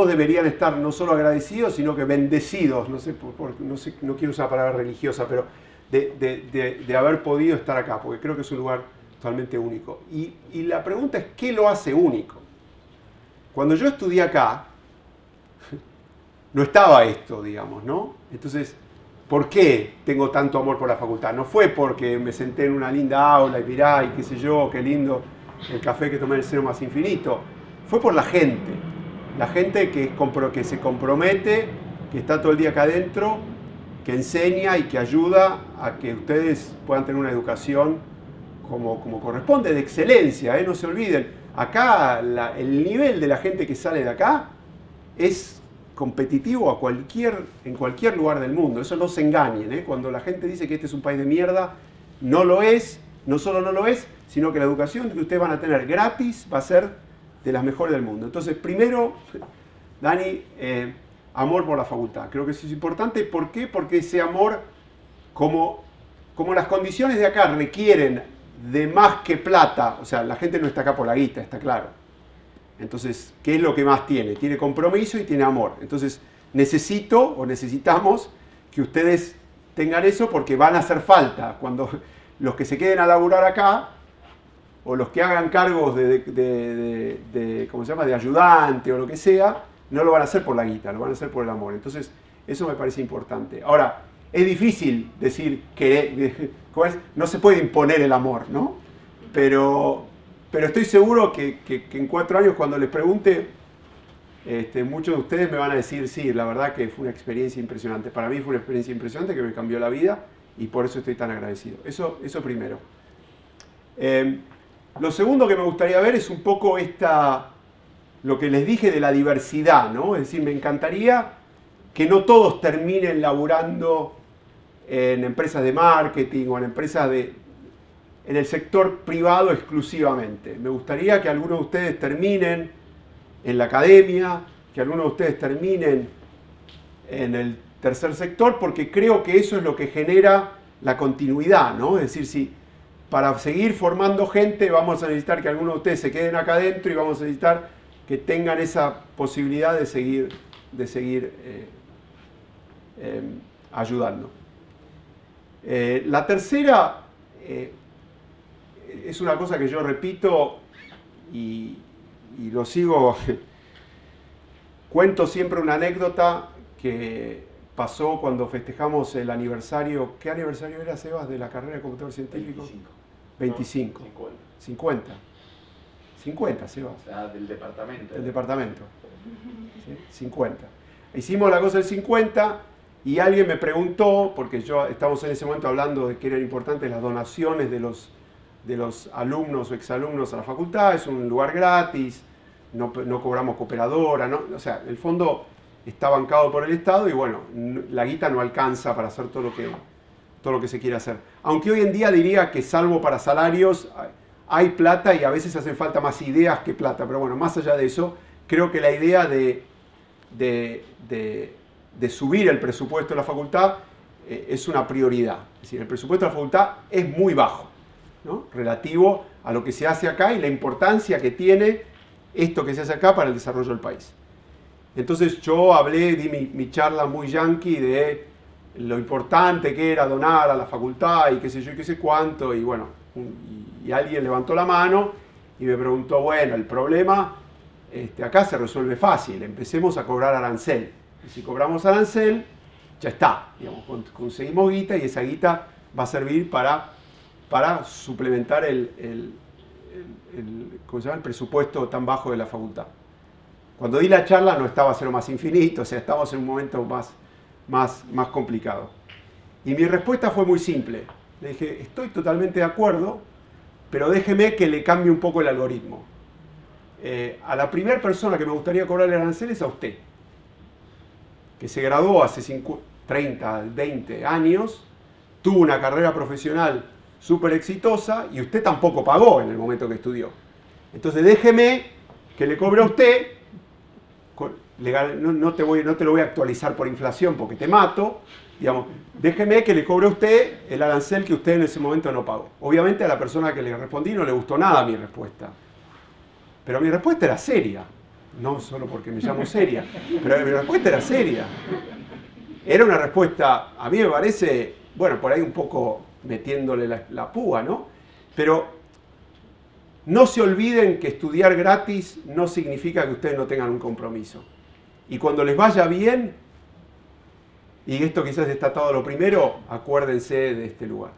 deberían estar no solo agradecidos, sino que bendecidos, no quiero usar la palabra religiosa, pero de haber podido estar acá, porque creo que es un lugar totalmente único. Y la pregunta es, ¿qué lo hace único? Cuando yo estudié acá, no estaba esto, digamos, ¿no? Entonces, ¿por qué tengo tanto amor por la facultad? No fue porque me senté en una linda aula y mirá, y qué sé yo, qué lindo el café que tomé en el Cero Más Infinito. Fue por la gente. La gente que se compromete, que está todo el día acá adentro, que enseña y que ayuda a que ustedes puedan tener una educación como corresponde, de excelencia, no se olviden. Acá el nivel de la gente que sale de acá es competitivo en cualquier lugar del mundo. Eso no se engañen, Cuando la gente dice que este es un país de mierda, no lo es, no solo no lo es, sino que la educación que ustedes van a tener gratis va a ser de las mejores del mundo. Entonces, primero, Dani, amor por la facultad. Creo que eso es importante. ¿Por qué? Porque ese amor, como las condiciones de acá requieren de más que plata, o sea, la gente no está acá por la guita, está claro. Entonces, ¿qué es lo que más tiene? Tiene compromiso y tiene amor. Entonces, necesitamos que ustedes tengan eso porque van a hacer falta. Cuando los que se queden a laburar acá, o los que hagan cargos ¿cómo se llama?, de ayudante o lo que sea, no lo van a hacer por la guita, lo van a hacer por el amor. Entonces, eso me parece importante. Ahora, es difícil decir que no se puede imponer el amor, ¿no? Pero estoy seguro que en 4 años, cuando les pregunte, muchos de ustedes me van a decir, sí, la verdad que fue una experiencia impresionante. Para mí fue una experiencia impresionante que me cambió la vida y por eso estoy tan agradecido. Eso primero. Lo segundo que me gustaría ver es un poco lo que les dije de la diversidad, ¿no? Es decir, me encantaría que no todos terminen laburando en empresas de marketing o en empresas en el sector privado exclusivamente. Me gustaría que algunos de ustedes terminen en la academia, que algunos de ustedes terminen en el tercer sector, porque creo que eso es lo que genera la continuidad, ¿no? Es decir, si para seguir formando gente vamos a necesitar que algunos de ustedes se queden acá adentro y vamos a necesitar que tengan esa posibilidad de seguir ayudando. La tercera es una cosa que yo repito y lo sigo. Cuento siempre una anécdota que pasó cuando festejamos el aniversario. ¿Qué aniversario era, Sebas, de la carrera de computador científico? 25. 50, Sebas. Del departamento. Del departamento. ¿Sí? 50. Hicimos la cosa del 50 y alguien me preguntó, porque estamos en ese momento hablando de que eran importantes las donaciones de los alumnos o exalumnos a la facultad. Es un lugar gratis, no cobramos cooperadora, o sea, el fondo está bancado por el Estado y bueno, la guita no alcanza para hacer todo lo que se quiere hacer. Aunque hoy en día diría que salvo para salarios hay plata y a veces hacen falta más ideas que plata, pero bueno, más allá de eso, creo que la idea de subir el presupuesto de la facultad es una prioridad. Es decir, el presupuesto de la facultad es muy bajo, ¿no?, relativo a lo que se hace acá y la importancia que tiene esto que se hace acá para el desarrollo del país. Entonces yo di mi charla muy yanqui de lo importante que era donar a la facultad y qué sé yo y qué sé cuánto, y bueno, y alguien levantó la mano y me preguntó, bueno, el problema acá se resuelve fácil, empecemos a cobrar arancel. Y si cobramos arancel, ya está, digamos, conseguimos guita y esa guita va a servir para suplementar ¿cómo se llama?, el presupuesto tan bajo de la facultad. Cuando di la charla no estaba Cero más Infinito, o sea, estábamos en un momento más complicado. Y mi respuesta fue muy simple. Le dije, estoy totalmente de acuerdo, pero déjeme que le cambie un poco el algoritmo. A la primera persona que me gustaría cobrarle arancel es a usted, que se graduó hace 30, 20 años, tuvo una carrera profesional súper exitosa y usted tampoco pagó en el momento que estudió. Entonces déjeme que le cobre a usted, no te lo voy a actualizar por inflación porque te mato, digamos, déjeme que le cobre a usted el arancel que usted en ese momento no pagó. Obviamente a la persona que le respondí no le gustó nada mi respuesta, pero mi respuesta era seria, no solo porque me llamo seria, pero mi respuesta era seria. Era una respuesta, a mí me parece, bueno, por ahí un poco metiéndole la púa, ¿no? Pero no se olviden que estudiar gratis no significa que ustedes no tengan un compromiso. Y cuando les vaya bien, y esto quizás está todo lo primero, acuérdense de este lugar.